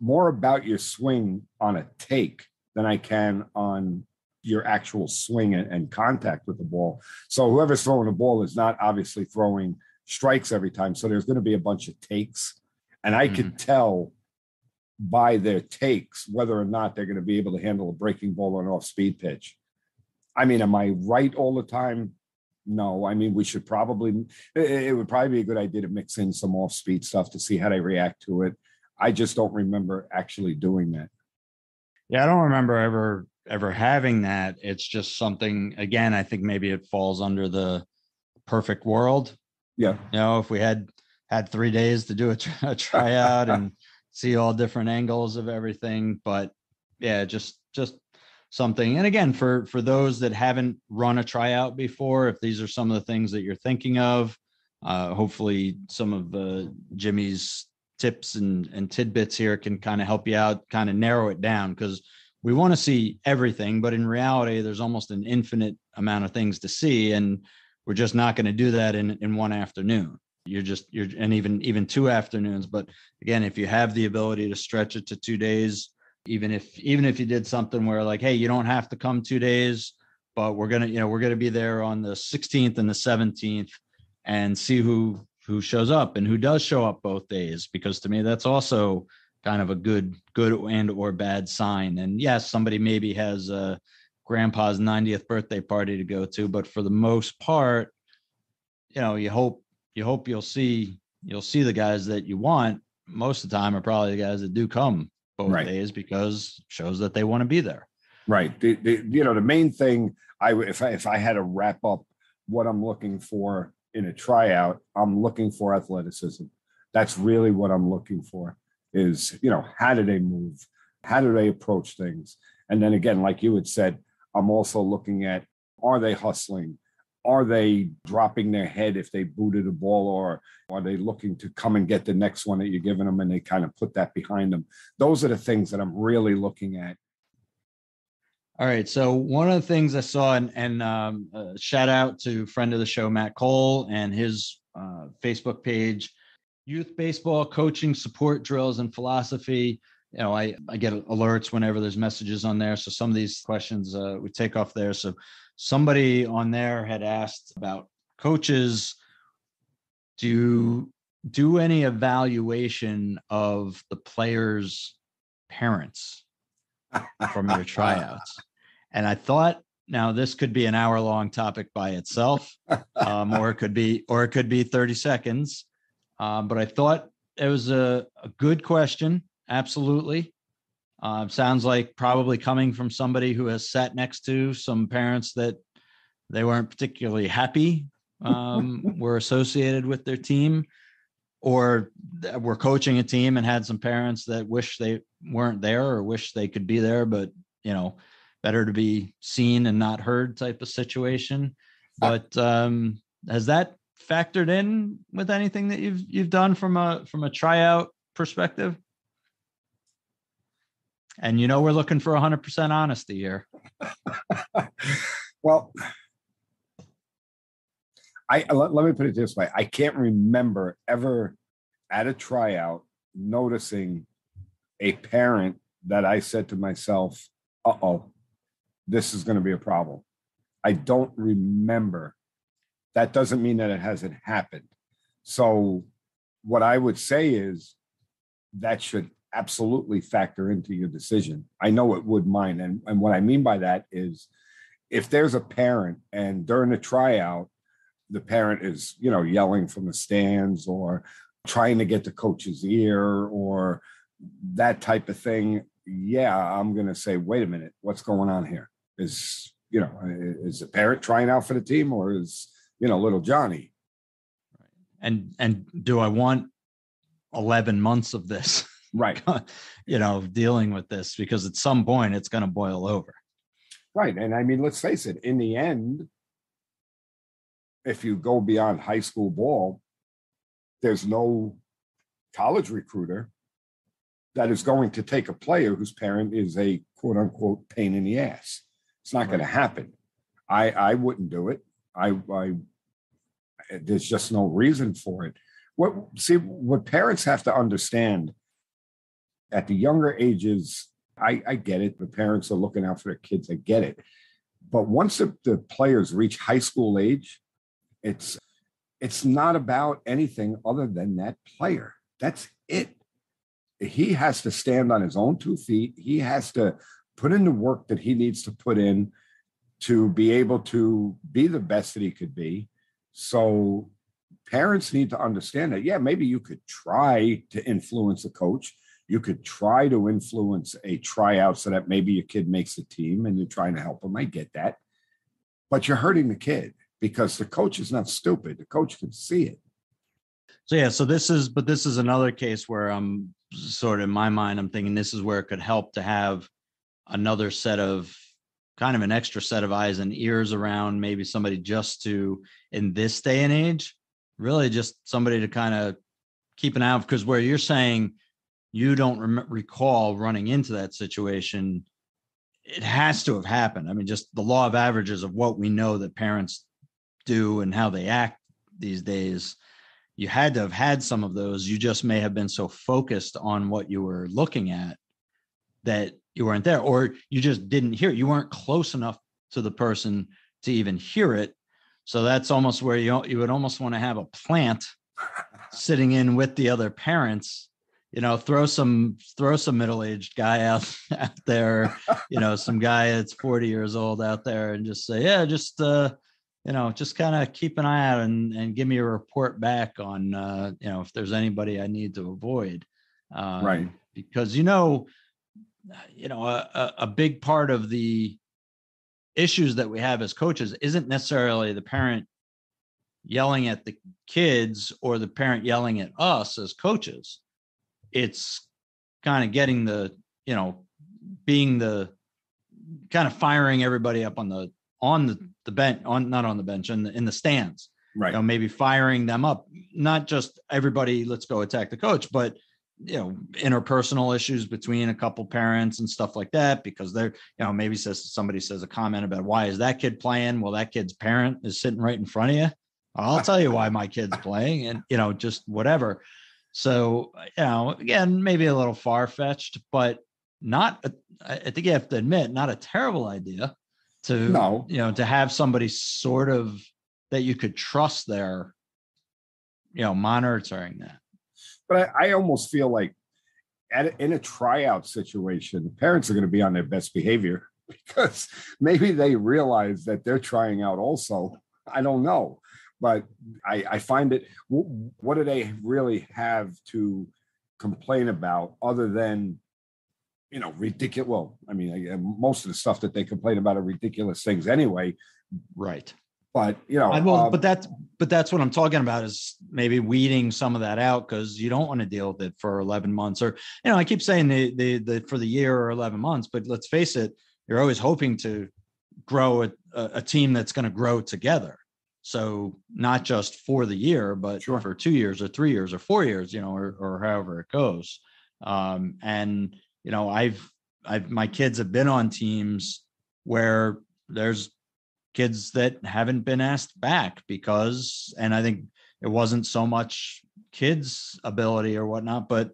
about your swing on a take than I can on your actual swing and contact with the ball. So whoever's throwing the ball is not obviously throwing strikes every time. So there's going to be a bunch of takes. And I can tell by their takes whether or not they're going to be able to handle a breaking ball or an off-speed pitch. I mean, am I right all the time? No. I mean, it would probably be a good idea to mix in some off-speed stuff to see how they react to it. I just don't remember actually doing that. Yeah, I don't remember ever having that. It's just something, again, I think maybe it falls under the perfect world. Yeah. If we had 3 days to do a tryout and see all different angles of everything. But yeah, just something. And again, for those that haven't run a tryout before, if these are some of the things that you're thinking of, hopefully some of Jimmy's tips and tidbits here can kind of help you out, kind of narrow it down, because we want to see everything, but in reality, there's almost an infinite amount of things to see. And we're just not going to do that in one afternoon. And even 2 afternoons. But again, if you have the ability to stretch it to 2 days, even if you did something where like, hey, you don't have to come 2 days, but we're going to be there on the 16th and the 17th and see who shows up and who does show up both days, because to me, that's also kind of a good and or bad sign. And yes, somebody maybe has grandpa's 90th birthday party to go to, but for the most part, you hope you'll see the guys that you want. Most of the time are probably the guys that do come both days, because it shows that they want to be there. Right. The main thing, if I had to wrap up what I'm looking for in a tryout, I'm looking for athleticism. That's really what I'm looking for is, how do they move? How do they approach things? And then again, like you had said, I'm also looking at, are they hustling? Are they dropping their head if they booted a ball, or are they looking to come and get the next one that you're giving them and they kind of put that behind them? Those are the things that I'm really looking at. All right. So one of the things I saw, and shout out to friend of the show, Matt Cole, and his Facebook page, Youth Baseball Coaching Support Drills and Philosophy. I get alerts whenever there's messages on there. So some of these questions we take off there. So somebody on there had asked about coaches. Do you do any evaluation of the players' parents from your tryouts? And I thought, now this could be an hour-long topic by itself, or it could be 30 seconds. But I thought it was a good question. Absolutely. Sounds like probably coming from somebody who has sat next to some parents that they weren't particularly happy were associated with their team, or were coaching a team and had some parents that wish they weren't there or wish they could be there, but better to be seen and not heard type of situation. But has that factored in with anything that you've done from a tryout perspective? And we're looking for 100% honesty here. Well, let me put it this way. I can't remember ever at a tryout noticing a parent that I said to myself, uh-oh, this is going to be a problem. I don't remember. That doesn't mean that it hasn't happened. So what I would say is that should absolutely factor into your decision. I know it would mine. And what I mean by that is if there's a parent and during the tryout, the parent is, yelling from the stands or trying to get the coach's ear or that type of thing. Yeah, I'm going to say, wait a minute, what's going on here? Is the parent trying out for the team, or is, little Johnny? And do I want 11 months of this? Right. Dealing with this, because at some point it's going to boil over. Right. And I mean, let's face it, in the end, if you go beyond high school ball, there's no college recruiter that is going to take a player whose parent is a quote unquote pain in the ass. It's not going to happen. I wouldn't do it. There's just no reason for it. What parents have to understand at the younger ages, I get it. The parents are looking out for their kids. I get it. But once the players reach high school age, it's not about anything other than that player. That's it. He has to stand on his own 2 feet. He has to put in the work that he needs to put in to be able to be the best that he could be. So parents need to understand that, yeah, maybe you could try to influence a coach. You could try to influence a tryout so that maybe your kid makes the team and you're trying to help them. I get that. But you're hurting the kid because the coach is not stupid. The coach can see it. So, yeah, this is another case where I'm sort of in my mind, I'm thinking this is where it could help to have another set of kind of an extra set of eyes and ears around, maybe somebody just to, in this day and age, really just somebody to kind of keep an eye out, because where you're saying you don't recall running into that situation, it has to have happened. I mean, just the law of averages of what we know that parents do and how they act these days. You had to have had some of those. You just may have been so focused on what you were looking at that you weren't there, or you just didn't hear it. You weren't close enough to the person to even hear it. So that's almost where you would almost want to have a plant sitting in with the other parents, throw some middle-aged guy out there, some guy that's 40 years old out there, and just say, yeah, just kind of keep an eye out and give me a report back on, if there's anybody I need to avoid. Right. Because, a big part of the issues that we have as coaches isn't necessarily the parent yelling at the kids or the parent yelling at us as coaches. It's kind of getting being the kind of firing everybody up on the bench, not on the bench, in the stands, right? Maybe firing them up, not just everybody, let's go attack the coach, but interpersonal issues between a couple parents and stuff like that, because they're, maybe somebody says a comment about why is that kid playing? Well, that kid's parent is sitting right in front of you. I'll tell you why my kid's playing, and, just whatever. So, again, maybe a little far-fetched, but I think you have to admit, not a terrible idea to have somebody sort of that you could trust there, monitoring that. But I almost feel like in a tryout situation, the parents are going to be on their best behavior because maybe they realize that they're trying out also. I don't know. But I find it, what do they really have to complain about other than, ridiculous? Well, I mean, most of the stuff that they complain about are ridiculous things anyway. Right. But, but that's what I'm talking about, is maybe weeding some of that out, because you don't want to deal with it for 11 months or, I keep saying the for the year or 11 months, but let's face it, you're always hoping to grow a team that's going to grow together. So not just for the year, but for 2 years or 3 years or 4 years, or however it goes. And, my kids have been on teams where there's kids that haven't been asked back and I think it wasn't so much kids' ability or whatnot, but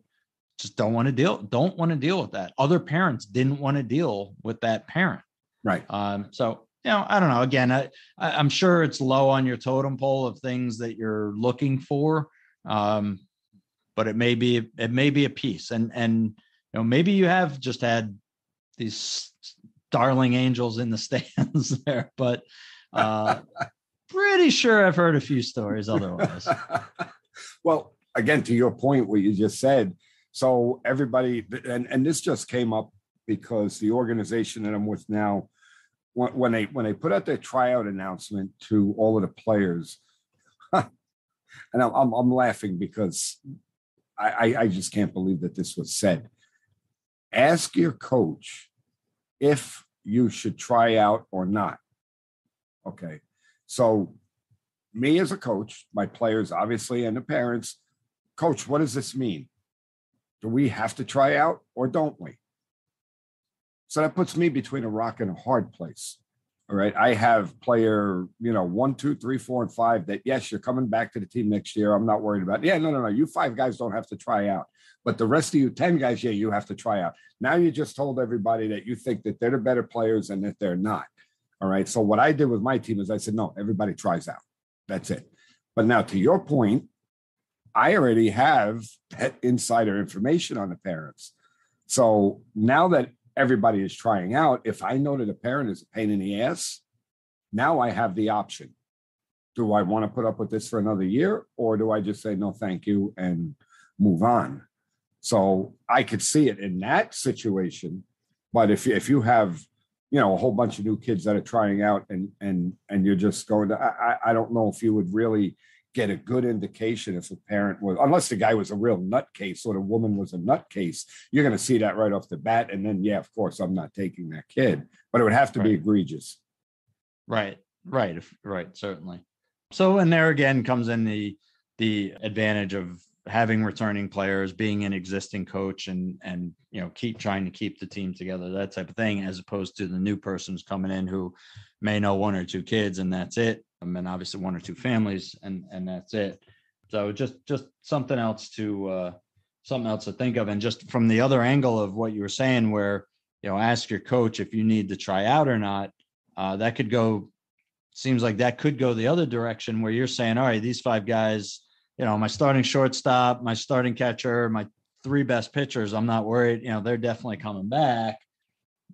just don't want to deal with that. Other parents didn't want to deal with that parent. Right. So, I don't know. Again, I'm sure it's low on your totem pole of things that you're looking for. But it may be a piece, and maybe you have just had these darling angels in the stands there, but pretty sure I've heard a few stories otherwise. Well, again, to your point, what you just said, so everybody, and this just came up because the organization that I'm with now, when they put out their tryout announcement to all of the players, and I'm laughing because I just can't believe that this was said. Ask your coach if you should try out or not. Okay. So me as a coach, my players, obviously, and the parents, coach, what does this mean? Do we have to try out or don't we? So that puts me between a rock and a hard place. All right. I have player, 1, 2, 3, 4, and 5 that, yes, you're coming back to the team next year. I'm not worried about it. Yeah, no. You 5 guys don't have to try out. But the rest of you 10 guys, yeah, you have to try out. Now you just told everybody that you think that they're the better players and that they're not. All right. So what I did with my team is I said, no, everybody tries out. That's it. But now to your point, I already have that insider information on the parents. So now that everybody is trying out, if I know that a parent is a pain in the ass, now I have the option. Do I want to put up with this for another year, or do I just say no, thank you, and move on? So I could see it in that situation. But if you have, a whole bunch of new kids that are trying out and you're just going to, I don't know if you would really get a good indication if a parent was, unless the guy was a real nutcase or the woman was a nutcase, you're going to see that right off the bat. And then, yeah, of course, I'm not taking that kid, but it would have to be egregious. Right. Certainly. So, and there again comes in the advantage of having returning players, being an existing coach and keep trying to keep the team together, that type of thing, as opposed to the new persons coming in who may know 1 or 2 kids and that's it. And obviously 1 or 2 families and that's it. So just something else to think of. And just from the other angle of what you were saying, where, ask your coach if you need to try out or not, that could go, seems like that could go the other direction where you're saying, all right, these 5 guys, my starting shortstop, my starting catcher, my 3 best pitchers, I'm not worried. They're definitely coming back.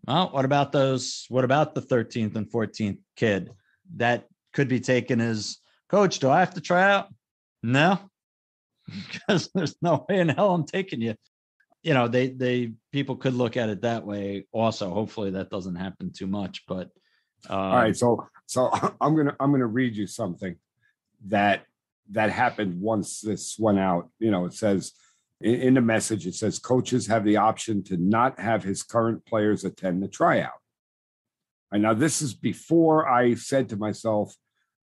Well, what about those? What about the 13th and 14th kid? That could be taken as, coach, do I have to try out? No, because there's no way in hell I'm taking you. They people could look at it that way also. Hopefully that doesn't happen too much, but all right. So I'm gonna read you something. that happened once this went out. It says in the message, it says coaches have the option to not have his current players attend the tryout. And now this is before I said to myself,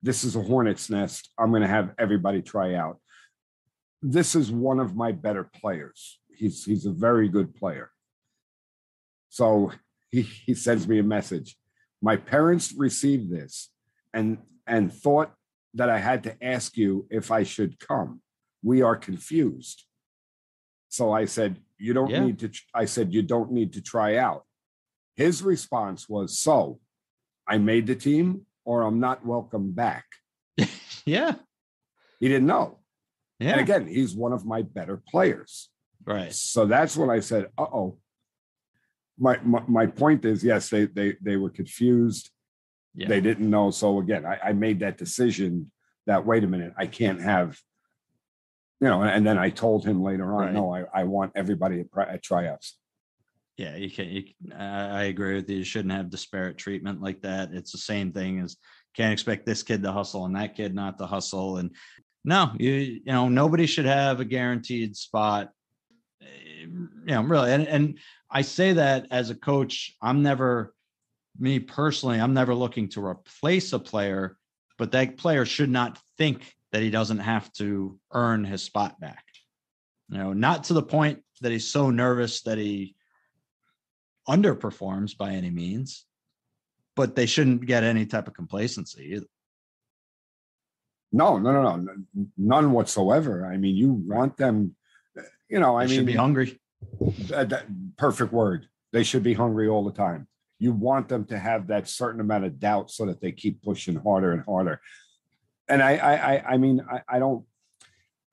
this is a hornet's nest. I'm going to have everybody try out. This is one of my better players. He's a very good player. So he sends me a message. My parents received this and thought that I had to ask you if I should come. We are confused. So I said, you don't need to. I said, you don't need to try out. His response was, so I made the team or I'm not welcome back. Yeah. He didn't know. Yeah. And again, he's one of my better players. Right. So that's when I said, uh-oh. My point is, yes, they were confused. Yeah. They didn't know. So again, I made that decision that, wait a minute, I can't have, and then I told him later on, no, I want everybody at tryouts. Yeah, you can't. I agree with you. You shouldn't have disparate treatment like that. It's the same thing as can't expect this kid to hustle and that kid not to hustle. And no, nobody should have a guaranteed spot. Really. And I say that as a coach, me personally, I'm never looking to replace a player, but that player should not think that he doesn't have to earn his spot back. Not to the point that he's so nervous that he underperforms by any means, but they shouldn't get any type of complacency either. No, none whatsoever. I mean, you want them, they should be hungry. Perfect word. They should be hungry all the time. You want them to have that certain amount of doubt so that they keep pushing harder and harder. And I mean, I don't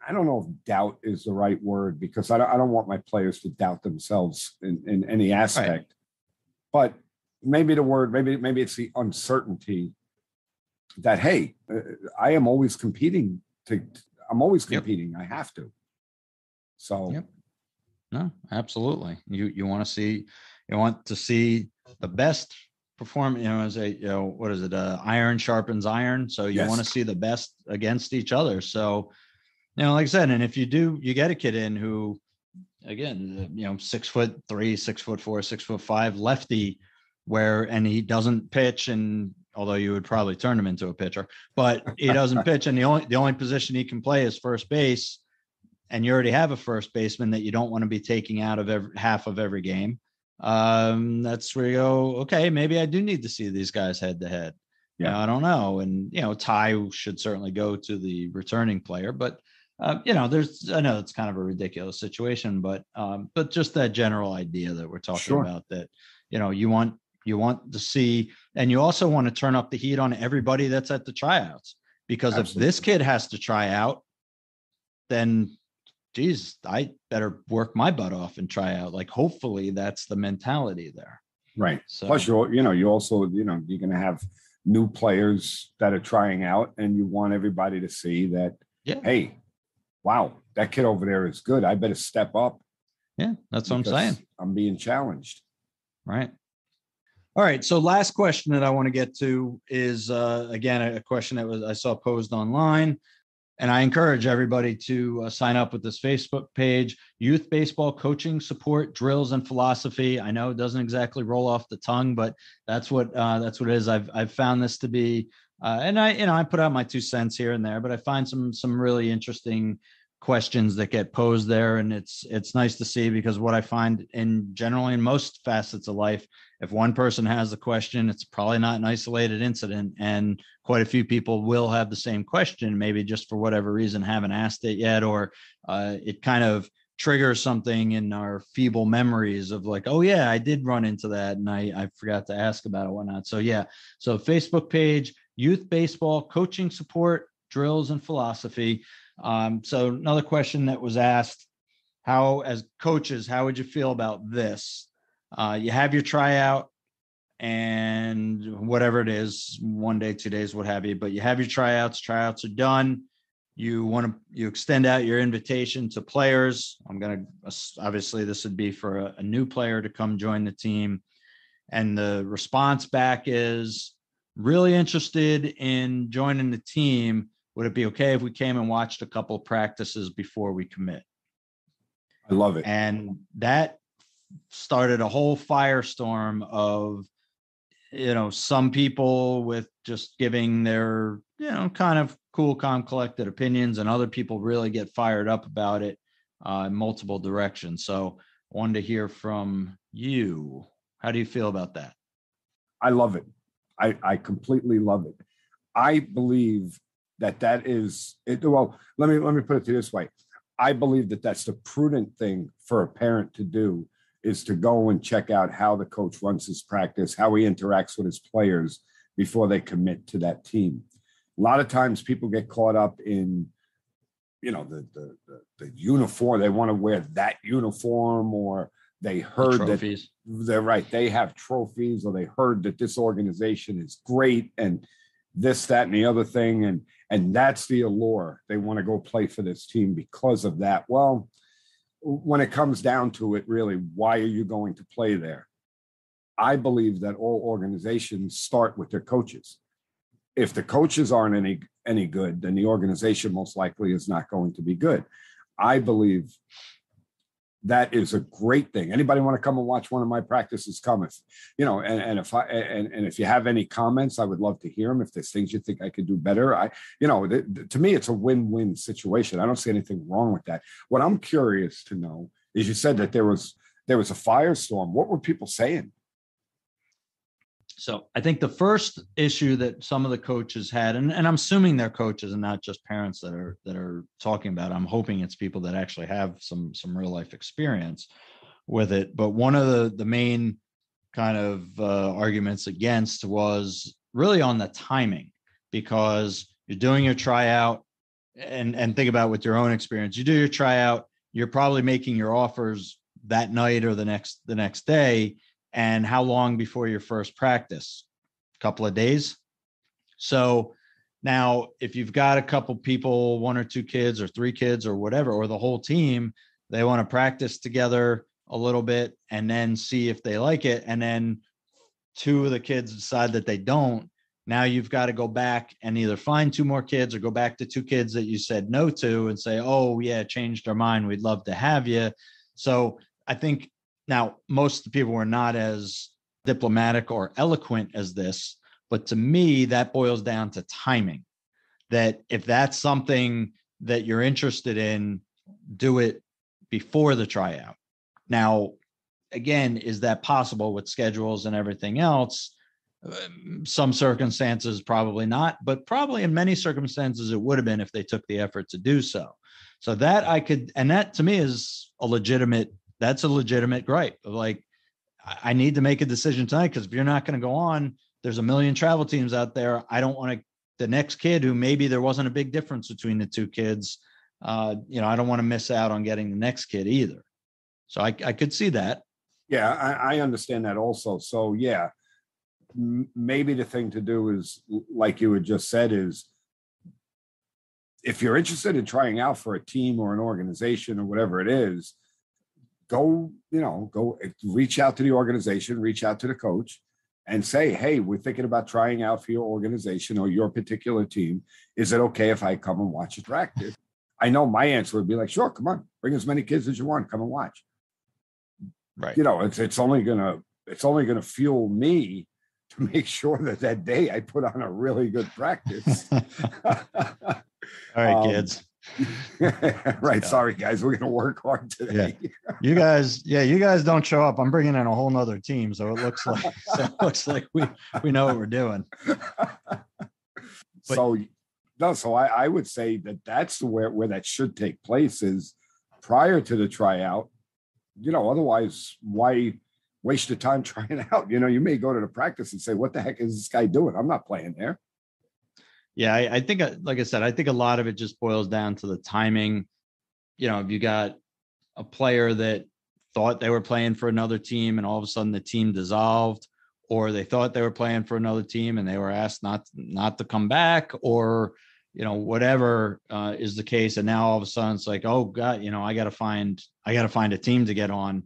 know if doubt is the right word, because I don't want my players to doubt themselves in any aspect. Right. But maybe the word, maybe it's the uncertainty that, hey, I am always competing. I'm always competing. Yep. I have to. So. Yep. No, absolutely. You want to see the best perform, as what is it? Iron sharpens iron. So you want to see the best against each other. So, like I said, and if you get a kid in who, again, 6'3", 6'4", 6'5", lefty, and he doesn't pitch, and although you would probably turn him into a pitcher, but he doesn't pitch, and the only position he can play is first base. And you already have a first baseman that you don't want to be taking out of half of every game. That's where you go, okay, maybe I do need to see these guys head to head. Yeah, I don't know. And, Ty should certainly go to the returning player, but, I know it's kind of a ridiculous situation, but just that general idea that we're talking about, that, you want to see, and you also want to turn up the heat on everybody that's at the tryouts, because if this kid has to try out, then geez, I better work my butt off and try out. Like, hopefully that's the mentality there. Right. So, plus you also, you're going to have new players that are trying out, and you want everybody to see that, hey, wow, that kid over there is good. I better step up. Yeah, that's what I'm saying. I'm being challenged. Right. All right. So last question that I want to get to is, again, a question that I saw posed online. And I encourage everybody to sign up with this Facebook page, Youth Baseball Coaching Support, Drills, and Philosophy. I know it doesn't exactly roll off the tongue, but that's what it is. I've found this to be, and I put out my 2 cents here and there, but I find some really interesting questions that get posed there, and it's nice to see, because what I find generally in most facets of life, if one person has a question, it's probably not an isolated incident, and quite a few people will have the same question, maybe just for whatever reason haven't asked it yet, or it kind of triggers something in our feeble memories of like, oh yeah, I did run into that and I forgot to ask about it, whatnot. So Facebook page, Youth Baseball Coaching Support, Drills, and Philosophy. So another question that was asked, as coaches, how would you feel about this? You have your tryout and whatever it is, 1 day, 2 days, what have you, but you have your tryouts are done. You extend out your invitation to players. Obviously this would be for a new player to come join the team. And the response back is really interested in joining the team. would it be okay if we came and watched a couple of practices before we commit? I love it. And that started a whole firestorm of, some people with just giving their, kind of cool, calm, collected opinions, and other people really get fired up about it in multiple directions. So I wanted to hear from you. How do you feel about that? I love it. I completely love it. I believe that is it. Well, let me put it to you this way. I believe that that's the prudent thing for a parent to do, is to go and check out how the coach runs his practice, how he interacts with his players before they commit to that team. A lot of times people get caught up in, the uniform. They want to wear that uniform, or they heard that they're right. They have trophies, or they heard that this organization is great and this, that, and the other thing. And that's the allure. They want to go play for this team because of that. Well, when it comes down to it, really, why are you going to play there? I believe that all organizations start with their coaches. If the coaches aren't any good, then the organization most likely is not going to be good. I believe that is a great thing. Anybody want to come and watch one of my practices? Come. If if you have any comments, I would love to hear them. If there's things you think I could do better, to me, it's a win-win situation. I don't see anything wrong with that. What I'm curious to know is, you said that there was a firestorm. What were people saying? So I think the first issue that some of the coaches had, and I'm assuming they're coaches and not just parents that are talking about it. I'm hoping it's people that actually have some real life experience with it. But one of the main kind of arguments against was really on the timing, because you're doing your tryout, and think about with your own experience. You do your tryout, you're probably making your offers that night or the next day. And how long before your first practice? A couple of days. So now if you've got a couple people, 1 or 2 kids or 3 kids or whatever, or the whole team, they want to practice together a little bit and then see if they like it. And then 2 of the kids decide that they don't. Now you've got to go back and either find 2 more kids or go back to 2 kids that you said no to and say, oh yeah, changed our mind. We'd love to have you. So I think, now, most of the people were not as diplomatic or eloquent as this, but to me, that boils down to timing. That if that's something that you're interested in, do it before the tryout. Now, again, is that possible with schedules and everything else? Some circumstances, probably not, but probably in many circumstances, it would have been if they took the effort to do so. So that I could, and that to me is that's a legitimate gripe. Like, I need to make a decision tonight, because if you're not going to go on, there's a million travel teams out there. I don't want the next kid who maybe there wasn't a big difference between the 2 kids. I don't want to miss out on getting the next kid either. So I could see that. Yeah, I understand that also. So yeah, maybe the thing to do is, like you had just said, is if you're interested in trying out for a team or an organization or whatever it is, go reach out to the organization, reach out to the coach and say, hey, we're thinking about trying out for your organization or your particular team. Is it okay if I come and watch a practice? I know my answer would be like, sure, come on, bring as many kids as you want, come and watch. Right. It's only gonna fuel me to make sure that day I put on a really good practice. All right, kids. Right. Sorry, guys. We're going to work hard today. Yeah. You guys don't show up. I'm bringing in a whole nother team. So it looks like we know what we're doing. So I would say that's where that should take place, is prior to the tryout. Otherwise, why waste your time trying out? You may go to the practice and say, what the heck is this guy doing? I'm not playing there. Yeah, I think, like I said, I think a lot of it just boils down to the timing. If you got a player that thought they were playing for another team and all of a sudden the team dissolved, or they thought they were playing for another team and they were asked not to come back, or, whatever is the case. And now all of a sudden it's like, oh God, I got to find a team to get on.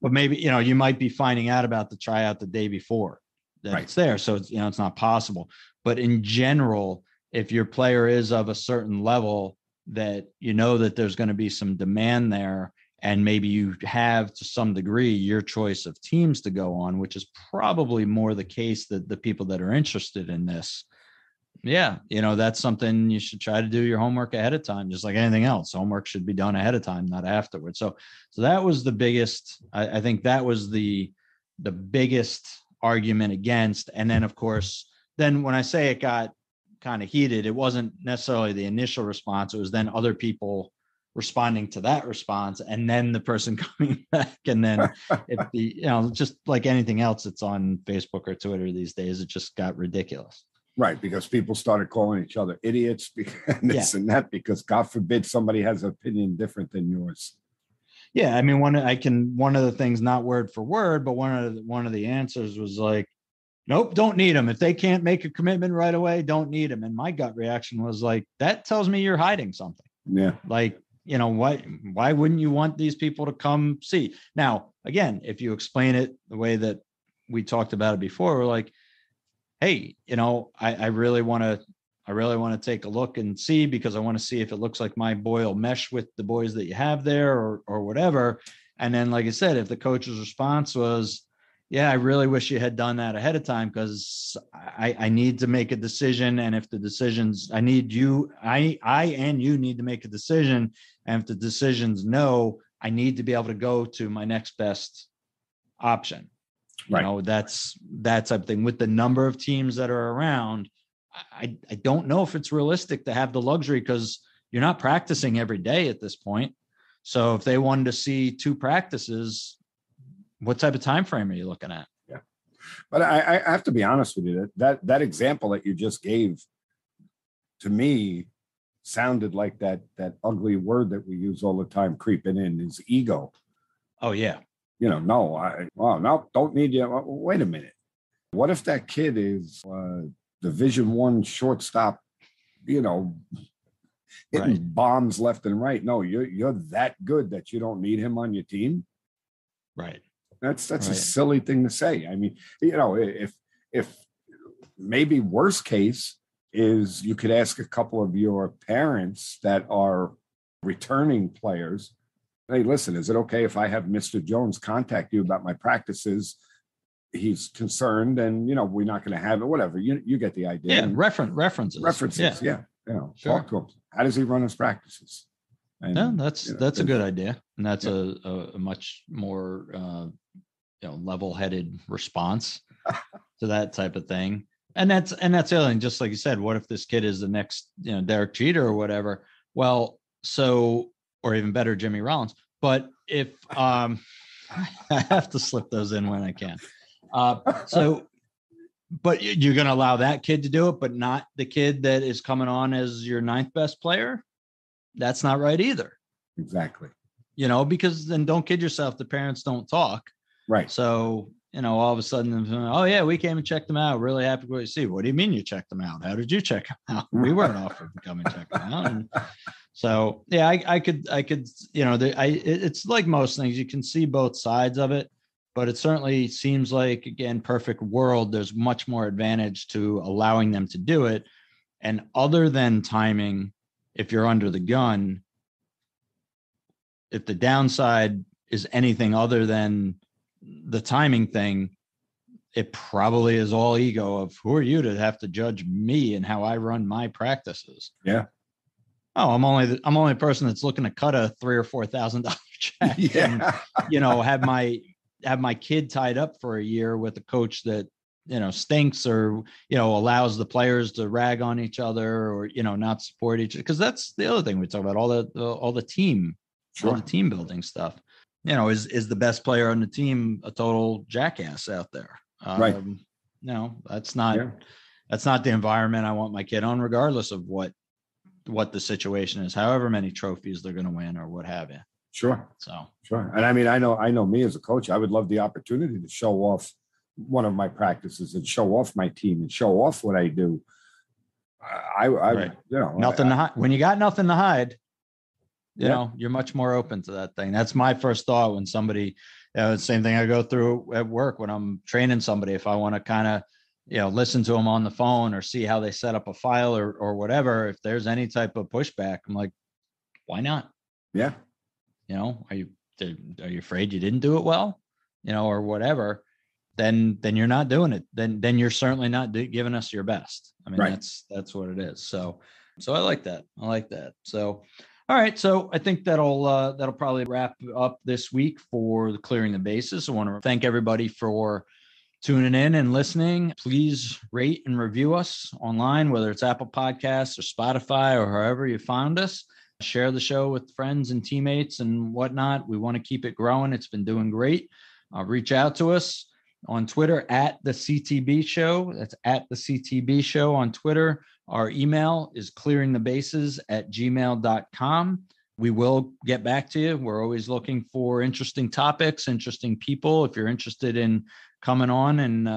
But maybe, you might be finding out about the tryout the day before that It's there. So it's, it's not possible. But in general, if your player is of a certain level that you know that there's going to be some demand there, and maybe you have to some degree your choice of teams to go on, which is probably more the case that the people that are interested in this. Yeah, that's something you should try to do your homework ahead of time, just like anything else. Homework should be done ahead of time, not afterwards. So that was the biggest, I think that was the biggest argument against. And then, of course, then when I say it got kind of heated, it wasn't necessarily the initial response. It was then other people responding to that response, and then the person coming back. And then just like anything else that's on Facebook or Twitter these days, it just got ridiculous. Right, because people started calling each other idiots and this and that, because God forbid somebody has an opinion different than yours. Yeah, I mean, one of the things, not word for word, but one of the answers was like, nope, don't need them. If they can't make a commitment right away, don't need them. And my gut reaction was like, that tells me you're hiding something. Yeah. Like, why wouldn't you want these people to come see? Now, again, if you explain it the way that we talked about it before, we're like, hey, I really want to take a look and see, because I want to see if it looks like my boy will mesh with the boys that you have there or whatever. And then, like I said, if the coach's response was, yeah, I really wish you had done that ahead of time, because I need to make a decision. And if the decisions, I need you, I and you need to make a decision. And if the decision's no, I need to be able to go to my next best option. Right. That's type of thing. With the number of teams that are around, I don't know if it's realistic to have the luxury, because you're not practicing every day at this point. So if they wanted to see 2 practices, what type of time frame are you looking at? Yeah, but I have to be honest with you. That example that you just gave, to me, sounded like that ugly word that we use all the time creeping in, is ego. Oh yeah. No, don't need you. Wait a minute. What if that kid is Division I shortstop, hitting bombs left and right? No, you're that good that you don't need him on your team. Right. That's a silly thing to say. I mean, if maybe worst case is you could ask a couple of your parents that are returning players, hey, listen, is it okay if I have Mr. Jones contact you about my practices? He's concerned, and we're not going to have it. Whatever, you get the idea. Yeah, references. Yeah. Sure. Talk to him. How does he run his practices? And, that's a good idea, and that's a much more level-headed response to that type of thing. And that's the other thing. Just like you said, what if this kid is the next Derek Jeter or whatever? Well, so. Or even better, Jimmy Rollins. But if I have to slip those in when I can. But you're going to allow that kid to do it, but not the kid that is coming on as your 9th best player. That's not right either. Exactly. Because then don't kid yourself. The parents don't talk. Right. So, all of a sudden, oh yeah, we came and checked them out. Really happy to see. What do you mean you checked them out? How did you check them out? We weren't offered to come and check them out. And so, yeah, I could, it's like most things, you can see both sides of it, but it certainly seems like, again, perfect world, there's much more advantage to allowing them to do it. And other than timing, if you're under the gun, if the downside is anything other than the timing thing, it probably is all ego of who are you to have to judge me and how I run my practices. Yeah. Oh, I'm only a person that's looking to cut a $3,000 or $4,000 check. Yeah. And, have my kid tied up for a year with a coach that, stinks or, allows the players to rag on each other or, not support each other. Cause that's the other thing we talk about, all the team, all the team building stuff, is the best player on the team a total jackass out there? Right. No, that's not the environment I want my kid on, regardless of what the situation is, however many trophies they're going to win or what have you. Sure. So, sure. And I mean, I know me as a coach, I would love the opportunity to show off one of my practices and show off my team and show off what I do. Nothing to hide. When you got nothing to hide, you're much more open to that thing. That's my first thought when somebody, the same thing I go through at work when I'm training somebody. If I want to kind of listen to them on the phone or see how they set up a file or whatever. If there's any type of pushback, I'm like, why not? Yeah. Are you afraid you didn't do it well, or whatever? Then you're not doing it. Then you're certainly not giving us your best. I mean, right. that's what it is. So I like that. So, all right. So I think that'll probably wrap up this week for the Clearing the Bases. I want to thank everybody for tuning in and listening. Please rate and review us online, whether it's Apple Podcasts or Spotify or however you found us. Share the show with friends and teammates and whatnot. We want to keep it growing. It's been doing great. Reach out to us on Twitter at the CTB Show. That's at the CTB Show on Twitter. Our email is clearingthebases@gmail.com. We will get back to you. We're always looking for interesting topics, interesting people. If you're interested in coming on and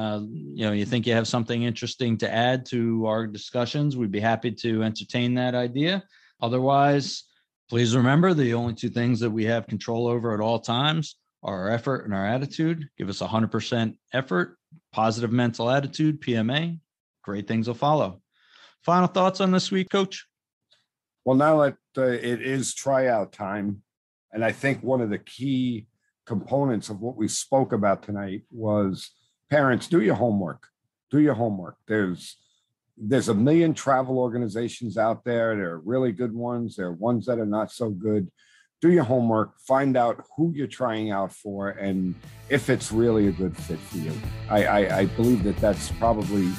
you think you have something interesting to add to our discussions, we'd be happy to entertain that idea. Otherwise, please remember the only two things that we have control over at all times are our effort and our attitude. Give us 100% effort, positive mental attitude, PMA. Great things will follow. Final thoughts on this week, Coach? Well, now that it is tryout time, and I think one of the key components of what we spoke about tonight was parents, do your homework. Do your homework. There's a million travel organizations out there. There are really good ones. There are ones that are not so good. Do your homework. Find out who you're trying out for and if it's really a good fit for you. I believe that that's probably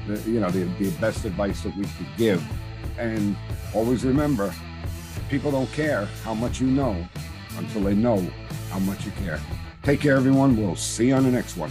the best advice that we could give. And always remember, people don't care how much you know until they know how much you care. Take care, everyone. We'll see you on the next one.